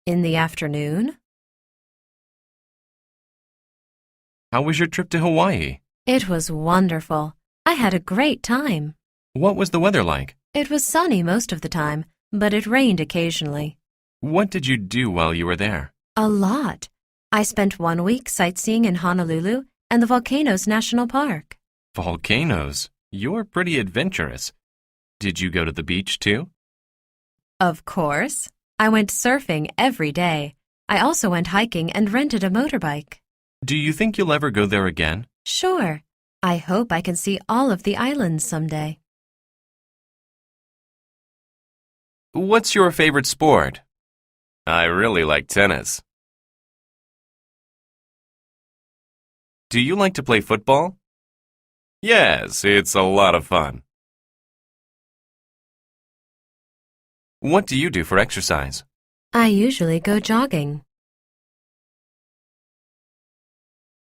B: In the afternoon?
A: How was your trip to Hawaii?
B: It was wonderful. I had a great time.
A: What was the weather like?
B: It was sunny most of the time, but it rained occasionally.
A: What did you do while you were there?
B: A lot. I spent 1 week sightseeing in Honolulu and the Volcanoes National Park.
A: Volcanoes. You're pretty adventurous. Did you go to the beach too?
B: Of course. I went surfing every day. I also went hiking and rented a motorbike.
A: Do you think you'll ever go there again?
B: Sure. I hope I can see all of the islands someday.
A: What's your favorite sport? I really like tennis. Do you like to play football? Yes, it's a lot of fun. What do you do for exercise?
B: I usually go jogging.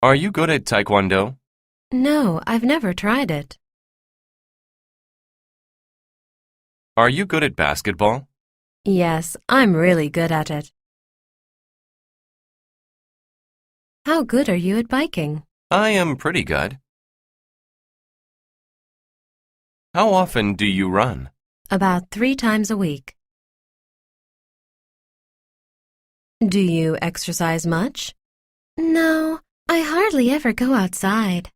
A: Are you good at Taekwondo?
B: No, I've never tried it.
A: Are you good at basketball?
B: Yes, I'm really good at it. How good are you at biking?
A: I am pretty good. How often do you run?
B: About 3 times a week. Do you exercise much? No, I hardly ever go outside.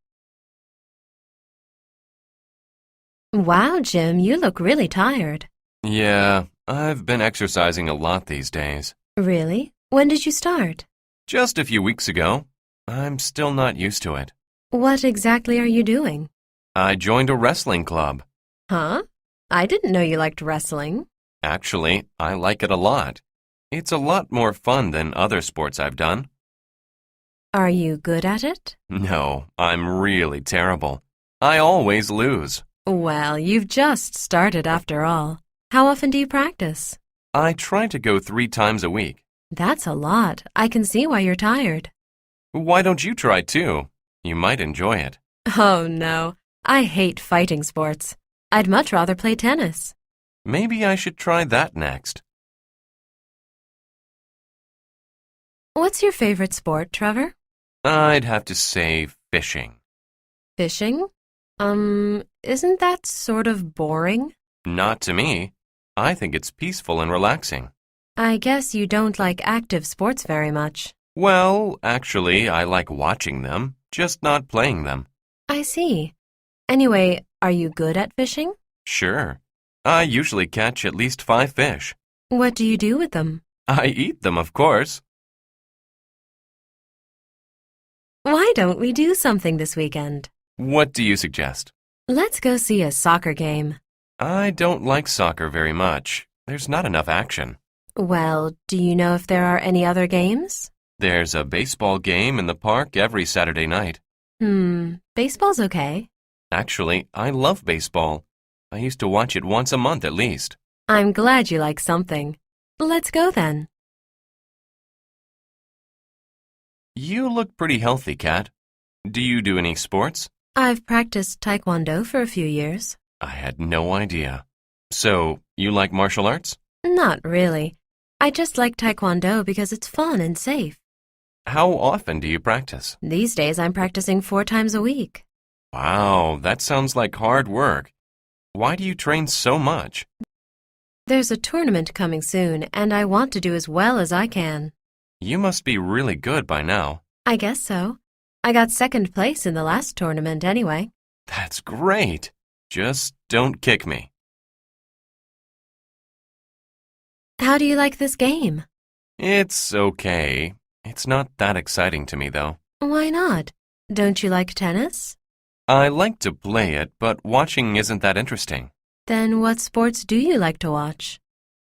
B: Wow, Jim, you look really tired.
A: Yeah, I've been exercising a lot these days.
B: Really? When did you start?
A: Just a few weeks ago. I'm still not used to it.
B: What exactly are you doing?
A: I joined a wrestling club.
B: Huh? I didn't know you liked wrestling.
A: Actually, I like it a lot. It's a lot more fun than other sports I've done.
B: Are you good at it?
A: No, I'm really terrible. I always lose.
B: Well, you've just started after all. How often do you practice?
A: I try to go 3 times a week.
B: That's a lot. I can see why you're tired.
A: Why don't you try too? You might enjoy it.
B: Oh, no. I hate fighting sports. I'd much rather play tennis.
A: Maybe I should try that next.
B: What's your favorite sport, Trevor?
A: I'd have to say fishing.
B: Fishing? Isn't that sort of boring?
A: Not to me. I think it's peaceful and relaxing.
B: I guess you don't like active sports very much.
A: Well, actually, I like watching them, just not playing them.
B: I see. Anyway, are you good at fishing?
A: Sure. I usually catch at least 5 fish.
B: What do you do with them?
A: I eat them, of course.
B: Why don't we do something this weekend?
A: What do you suggest?
B: Let's go see a soccer game.
A: I don't like soccer very much. There's not enough action.
B: Well, do you know if there are any other games?
A: There's a baseball game in the park every Saturday night.
B: Baseball's okay.
A: Actually, I love baseball. I used to watch it once a month at least.
B: I'm glad you like something. Let's go then.
A: You look pretty healthy, Kat. Do you do any sports?
B: I've practiced Taekwondo for a few years.
A: I had no idea. So, you like martial arts?
B: Not really. I just like Taekwondo because it's fun and safe.
A: How often do you practice?
B: These days I'm practicing 4 times a week.
A: Wow, that sounds like hard work. Why do you train so much?
B: There's a tournament coming soon, and I want to do as well as I can.
A: You must be really good by now.
B: I guess so. I got 2nd place in the last tournament anyway.
A: That's great. Just don't kick me.
B: How do you like this game?
A: It's okay. It's not that exciting to me, though.
B: Why not? Don't you like tennis?
A: I like to play it, but watching isn't that interesting.
B: Then what sports do you like to watch?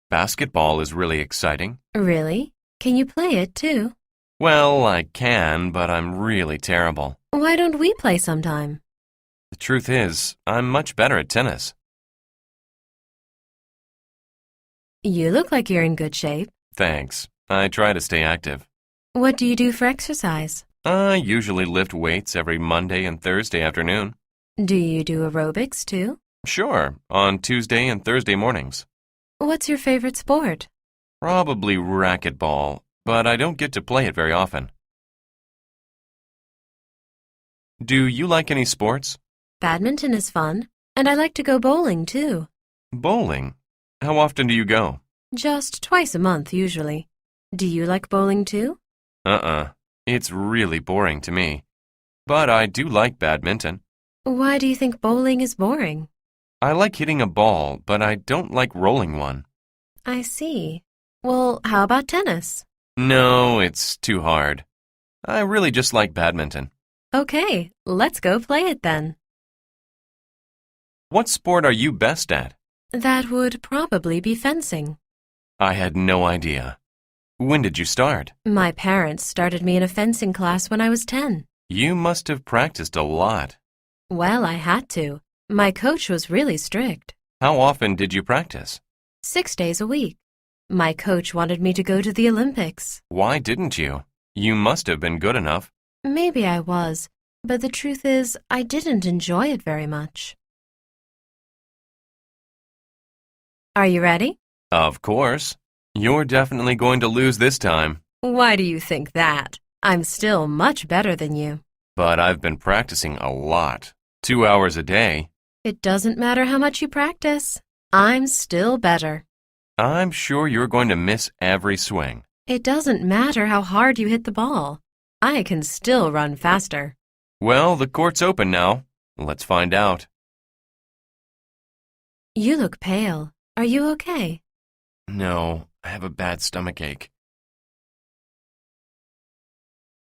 A: Basketball is really exciting.
B: Really? Can you play it too?
A: Well, I can, but I'm really terrible.
B: Why don't we play sometime?
A: The truth is, I'm much better at tennis.
B: You look like you're in good shape.
A: Thanks. I try to stay active.
B: What do you do for exercise?
A: I usually lift weights every Monday and Thursday afternoon.
B: Do you do aerobics too?
A: Sure, on Tuesday and Thursday mornings.
B: What's your favorite sport?
A: Probably racquetball, but I don't get to play it very often. Do you like any sports?
B: Badminton is fun, and I like to go bowling too.
A: Bowling? How often do you go?
B: Just twice a month, usually. Do you like bowling too?
A: It's really boring to me. But I do like badminton.
B: Why do you think bowling is boring?
A: I like hitting a ball, but I don't like rolling one.
B: I see. Well, how about tennis?
A: No, it's too hard. I really just like badminton.
B: Okay, let's go play it then.
A: What sport are you best at?
B: That would probably be fencing.
A: I had no idea. When did you start?
B: My parents started me in a fencing class when I was 10.
A: You must have practiced a lot.
B: Well, I had to. My coach was really strict.
A: How often did you practice?
B: 6 days a week. My coach wanted me to go to the Olympics.
A: Why didn't you? You must have been good enough.
B: Maybe I was, but the truth is, I didn't enjoy it very much. Are you ready?
A: Of course. You're definitely going to lose this time.
B: Why do you think that? I'm still much better than you.
A: But I've been practicing a lot. 2 hours a day.
B: It doesn't matter how much you practice. I'm still better.
A: I'm sure you're going to miss every swing.
B: It doesn't matter how hard you hit the ball. I can still run faster.
A: Well, the court's open now. Let's find out.
B: You look pale. Are you okay?
A: No, I have a bad stomach ache.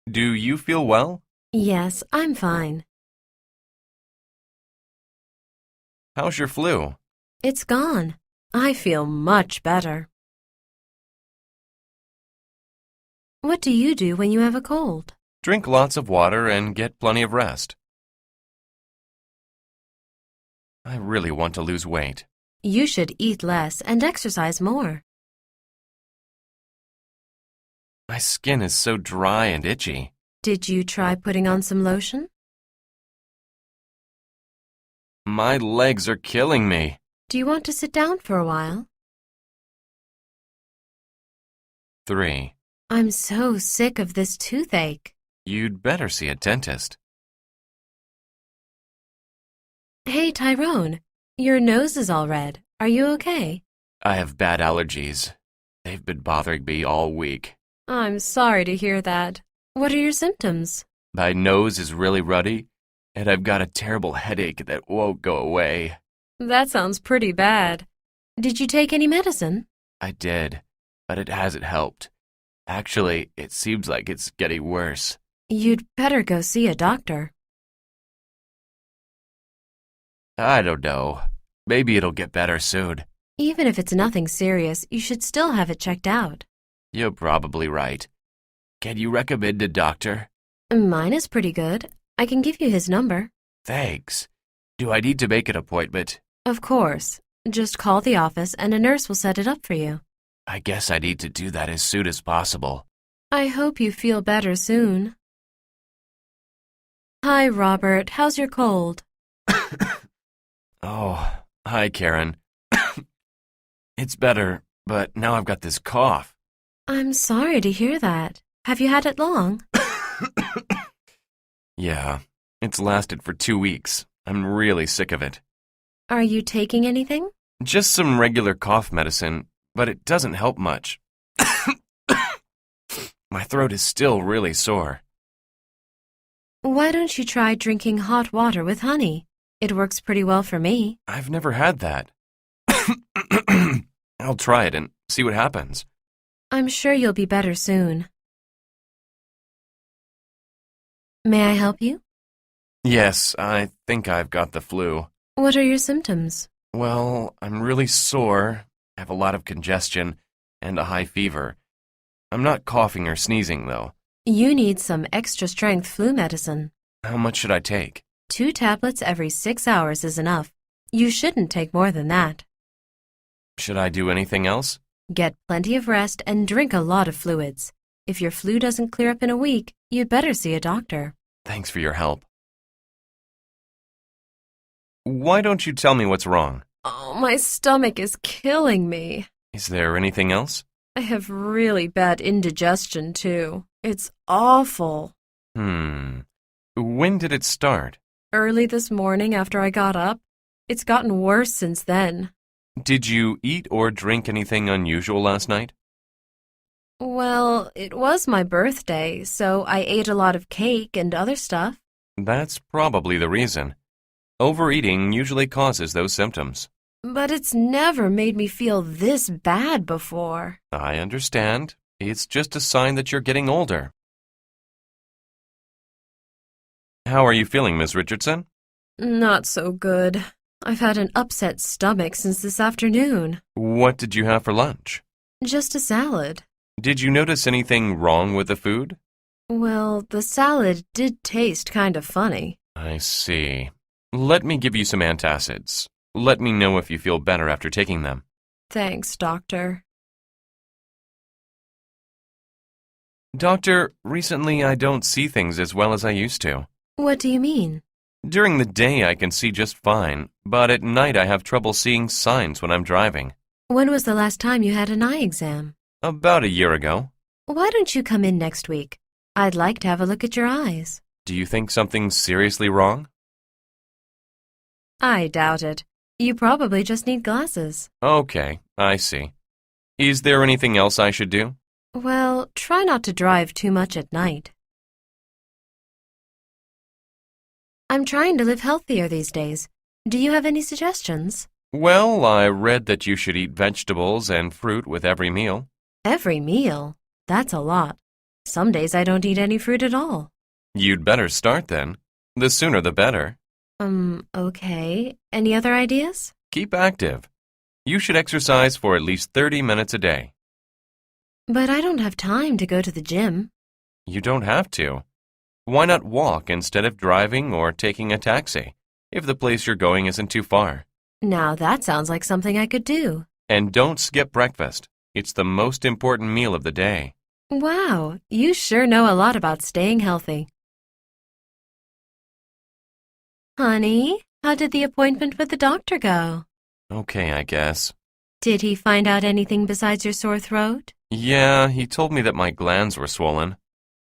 A: Do you feel well?
B: Yes, I'm fine.
A: How's your flu?
B: It's gone. I feel much better. What do you do when you have a cold?
A: Drink lots of water and get plenty of rest. I really want to lose weight.
B: You should eat less and exercise more.
A: My skin is so dry and itchy.
B: Did you try putting on some lotion?
A: My legs are killing me.
B: Do you want to sit down for a while?
A: 3.
B: I'm so sick of this toothache.
A: You'd better see a dentist.
B: Hey, Tyrone, your nose is all red. Are you okay?
A: I have bad allergies. They've been bothering me all week.
B: I'm sorry to hear that. What are your symptoms?
A: My nose is really ruddy, and I've got a terrible headache that won't go away.
B: That sounds pretty bad. Did you take any medicine?
A: I did, but it hasn't helped. Actually, it seems like it's getting worse.
B: You'd better go see a doctor.
A: I don't know. Maybe it'll get better soon.
B: Even if it's nothing serious, you should still have it checked out.
A: You're probably right. Can you recommend a doctor?
B: Mine is pretty good. I can give you his number.
A: Thanks. Do I need to make an appointment?
B: Of course. Just call the office and a nurse will set it up for you.
A: I guess I need to do that as soon as possible.
B: I hope you feel better soon. Hi, Robert. How's your cold?
A: Oh, hi, Karen. It's better, but now I've got this cough.
B: I'm sorry to hear that. Have you had it long?
A: Yeah, it's lasted for 2 weeks. I'm really sick of it.
B: Are you taking anything?
A: Just some regular cough medicine, but it doesn't help much. My throat is still really sore.
B: Why don't you try drinking hot water with honey? It works pretty well for me.
A: I've never had that. I'll try it and see what happens.
B: I'm sure you'll be better soon. May I help you?
A: Yes, I think I've got the flu.
B: What are your symptoms?
A: Well, I'm really sore, I have a lot of congestion, and a high fever. I'm not coughing or sneezing, though.
B: You need some extra-strength flu medicine.
A: How much should I take?
B: 2 tablets every 6 hours is enough. You shouldn't take more than that.
A: Should I do anything else?
B: Get plenty of rest and drink a lot of fluids. If your flu doesn't clear up in a week, you'd better see a doctor.
A: Thanks for your help. Why don't you tell me what's wrong?
B: Oh, my stomach is killing me.
A: Is there anything else?
B: I have really bad indigestion, too. It's awful.
A: When did it start?
B: Early this morning after I got up. It's gotten worse since then.
A: Did you eat or drink anything unusual last night?
B: Well, it was my birthday, so I ate a lot of cake and other stuff.
A: That's probably the reason. Overeating usually causes those symptoms.
B: But it's never made me feel this bad before.
A: I understand. It's just a sign that you're getting older. How are you feeling, Miss Richardson?
B: Not so good. I've had an upset stomach since this afternoon.
A: What did you have for lunch?
B: Just a salad.
A: Did you notice anything wrong with the food?
B: Well, the salad did taste kind of funny.
A: I see. Let me give you some antacids. Let me know if you feel better after taking them.
B: Thanks, doctor.
A: Doctor, recently I don't see things as well as I used to.
B: What do you mean?
A: During the day I can see just fine, but at night I have trouble seeing signs when I'm driving.
B: When was the last time you had an eye exam?
A: About a year ago.
B: Why don't you come in next week? I'd like to have a look at your eyes.
A: Do you think something's seriously wrong?
B: I doubt it. You probably just need glasses.
A: Okay, I see. Is there anything else I should do?
B: Well, try not to drive too much at night. I'm trying to live healthier these days. Do you have any suggestions?
A: Well, I read that you should eat vegetables and fruit with every meal.
B: Every meal? That's a lot. Some days I don't eat any fruit at all.
A: You'd better start then. The sooner the better.
B: Okay. Any other ideas?
A: Keep active. You should exercise for at least 30 minutes a day.
B: But I don't have time to go to the gym.
A: You don't have to. Why not walk instead of driving or taking a taxi, if the place you're going isn't too far?
B: Now that sounds like something I could do.
A: And don't skip breakfast. It's the most important meal of the day.
B: Wow, you sure know a lot about staying healthy. Honey, how did the appointment with the doctor go?
A: Okay, I guess.
B: Did he find out anything besides your sore throat?
A: Yeah, he told me that my glands were swollen.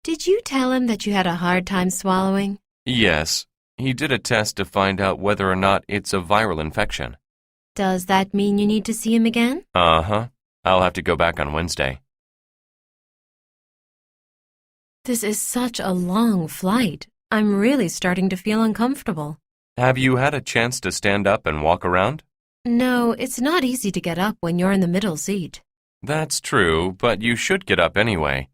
B: Did you tell him that you had a hard time swallowing?
A: Yes, he did a test to find out whether or not it's a viral infection.
B: Does that mean you need to see him again?
A: Uh-huh. I'll have to go back on Wednesday.
B: This is such a long flight. I'm really starting to feel uncomfortable.
A: Have you had a chance to stand up and walk around?
B: No, it's not easy to get up when you're in the middle seat.
A: That's true, but you should get up anyway.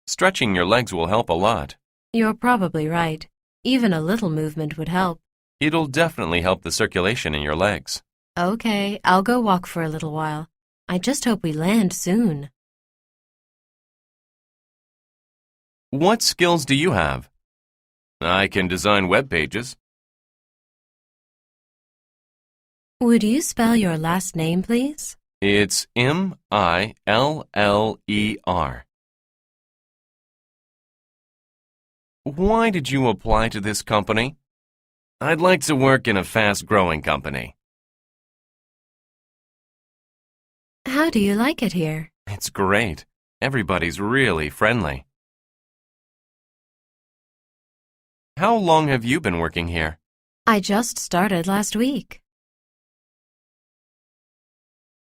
A: Stretching your legs will help a lot.
B: You're probably right. Even a little movement would help.
A: It'll definitely help the circulation in your legs.
B: Okay, I'll go walk for a little while. I just hope we land soon.
A: What skills do you have? I can design web pages.
B: Would you spell your last name, please?
A: It's Miller. Why did you apply to this company? I'd like to work in a fast-growing company.
B: How do you like it here?
A: It's great. Everybody's really friendly. How long have you been working here?
B: I just started last week.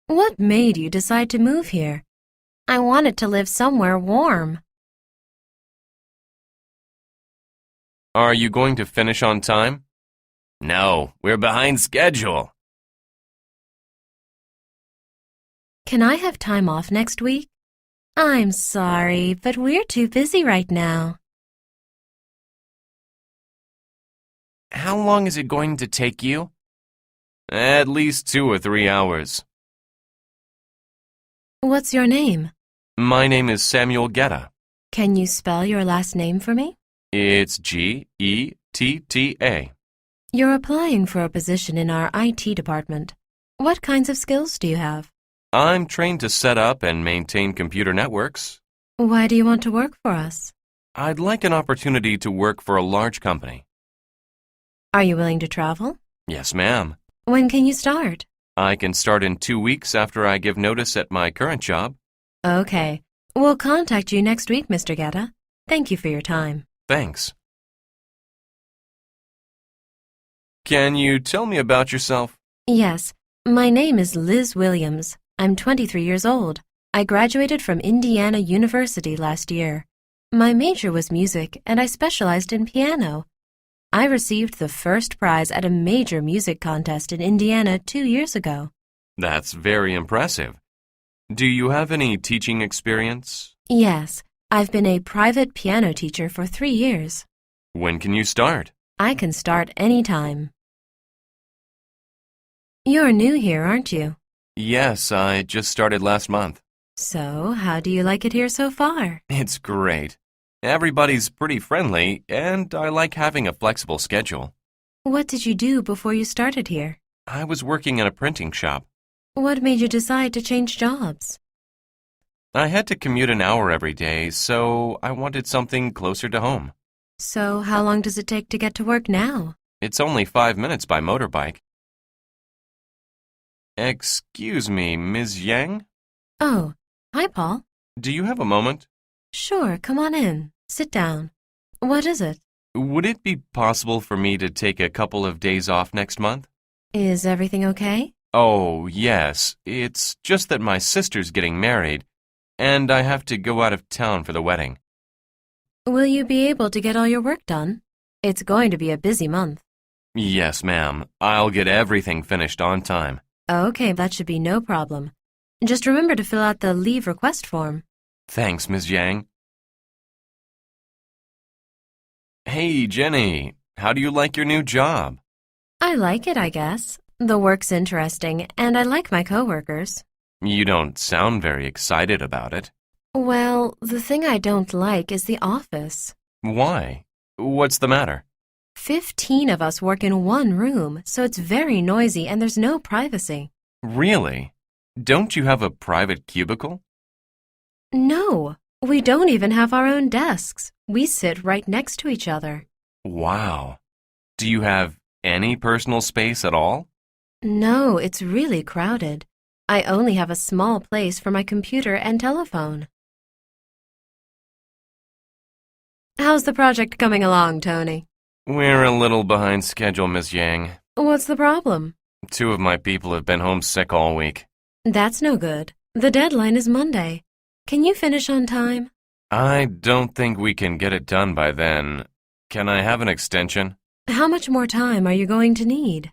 B: What made you decide to move here? I wanted to live somewhere warm.
A: Are you going to finish on time? No, we're behind schedule.
B: Can I have time off next week? I'm sorry, but we're too busy right now.
A: How long is it going to take you? At least 2 or 3 hours.
B: What's your name?
A: My name is Samuel Guetta.
B: Can you spell your last name for me?
A: It's Getta.
B: You're applying for a position in our IT department. What kinds of skills do you have?
A: I'm trained to set up and maintain computer networks.
B: Why do you want to work for us?
A: I'd like an opportunity to work for a large company.
B: Are you willing to travel?
A: Yes, ma'am.
B: When can you start?
A: I can start in 2 weeks after I give notice at my current job.
B: Okay. We'll contact you next week, Mr. Guetta. Thank you for your time.
A: Thanks. Can you tell me about yourself?
B: Yes. My name is Liz Williams. I'm 23 years old. I graduated from Indiana University last year. My major was music, and I specialized in piano. I received the first prize at a major music contest in Indiana 2 years ago.
A: That's very impressive. Do you have any teaching experience?
B: Yes, I've been a private piano teacher for 3 years.
A: When can you start?
B: I can start any time. You're new here, aren't you?
A: Yes, I just started last month.
B: So, how do you like it here so far?
A: It's great. Everybody's pretty friendly, and I like having a flexible schedule.
B: What did you do before you started here?
A: I was working in a printing shop.
B: What made you decide to change jobs?
A: I had to commute an hour every day, so I wanted something closer to home.
B: So, how long does it take to get to work now?
A: It's only 5 minutes by motorbike. Excuse me, Ms. Yang?
B: Oh, hi, Paul.
A: Do you have a moment?
B: Sure, come on in. Sit down. What is it?
A: Would it be possible for me to take a couple of days off next month?
B: Is everything okay?
A: Oh, yes. It's just that my sister's getting married, and I have to go out of town for the wedding.
B: Will you be able to get all your work done? It's going to be a busy month.
A: Yes, ma'am. I'll get everything finished on time.
B: Okay, that should be no problem. Just remember to fill out the leave request form.
A: Thanks, Ms. Yang. Hey, Jenny. How do you like your new job?
B: I like it, I guess. The work's interesting, and I like my coworkers.
A: You don't sound very excited about it.
B: Well, the thing I don't like is the office.
A: Why? What's the matter?
B: 15 of us work in one room, so it's very noisy and there's no privacy.
A: Really? Don't you have a private cubicle?
B: No, we don't even have our own desks. We sit right next to each other.
A: Wow. Do you have any personal space at all?
B: No, it's really crowded. I only have a small place for my computer and telephone. How's the project coming along, Tony?
A: We're a little behind schedule, Miss Yang.
B: What's the problem?
A: 2 of my people have been homesick all week.
B: That's no good. The deadline is Monday. Can you finish on time?
A: I don't think we can get it done by then. Can I have an extension?
B: How much more time are you going to need?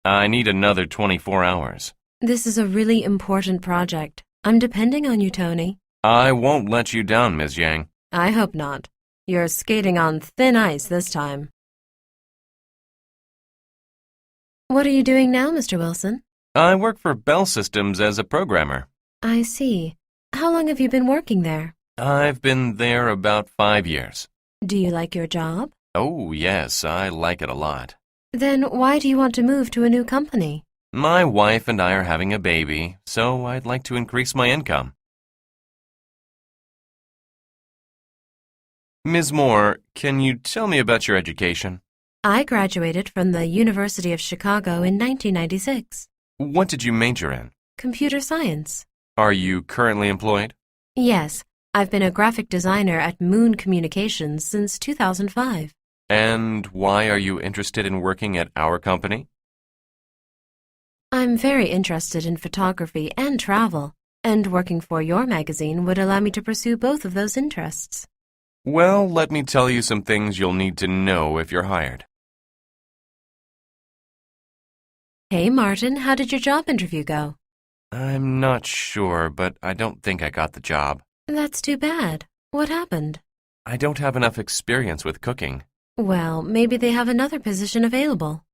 A: I need another 24 hours.
B: This is a really important project. I'm depending on you, Tony.
A: I won't let you down, Miss Yang.
B: I hope not. You're skating on thin ice this time. What are you doing now, Mr. Wilson?
A: I work for Bell Systems as a programmer.
B: I see. How long have you been working there?
A: I've been there about 5 years.
B: Do you like your job?
A: Oh, yes, I like it a lot.
B: Then why do you want to move to a new company?
A: My wife and I are having a baby, so I'd like to increase my income. Ms. Moore, can you tell me about your education?
B: I graduated from the University of Chicago in 1996.
A: What did you major in?
B: Computer science.
A: Are you currently employed?
B: Yes, I've been a graphic designer at Moon Communications since 2005.
A: And why are you interested in working at our company?
B: I'm very interested in photography and travel, and working for your magazine would allow me to pursue both of those interests.
A: Well, let me tell you some things you'll need to know if you're hired.
B: Hey, Martin, how did your job interview go?
A: I'm not sure, but I don't think I got the job.
B: That's too bad. What happened?
A: I don't have enough experience with cooking.
B: Well, maybe they have another position available.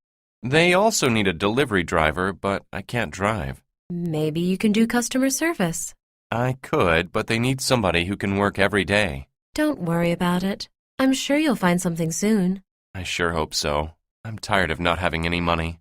A: They also need a delivery driver, but I can't drive.
B: Maybe you can do customer service.
A: I could, but they need somebody who can work every day.
B: Don't worry about it. I'm sure you'll find something soon.
A: I sure hope so. I'm tired of not having any money.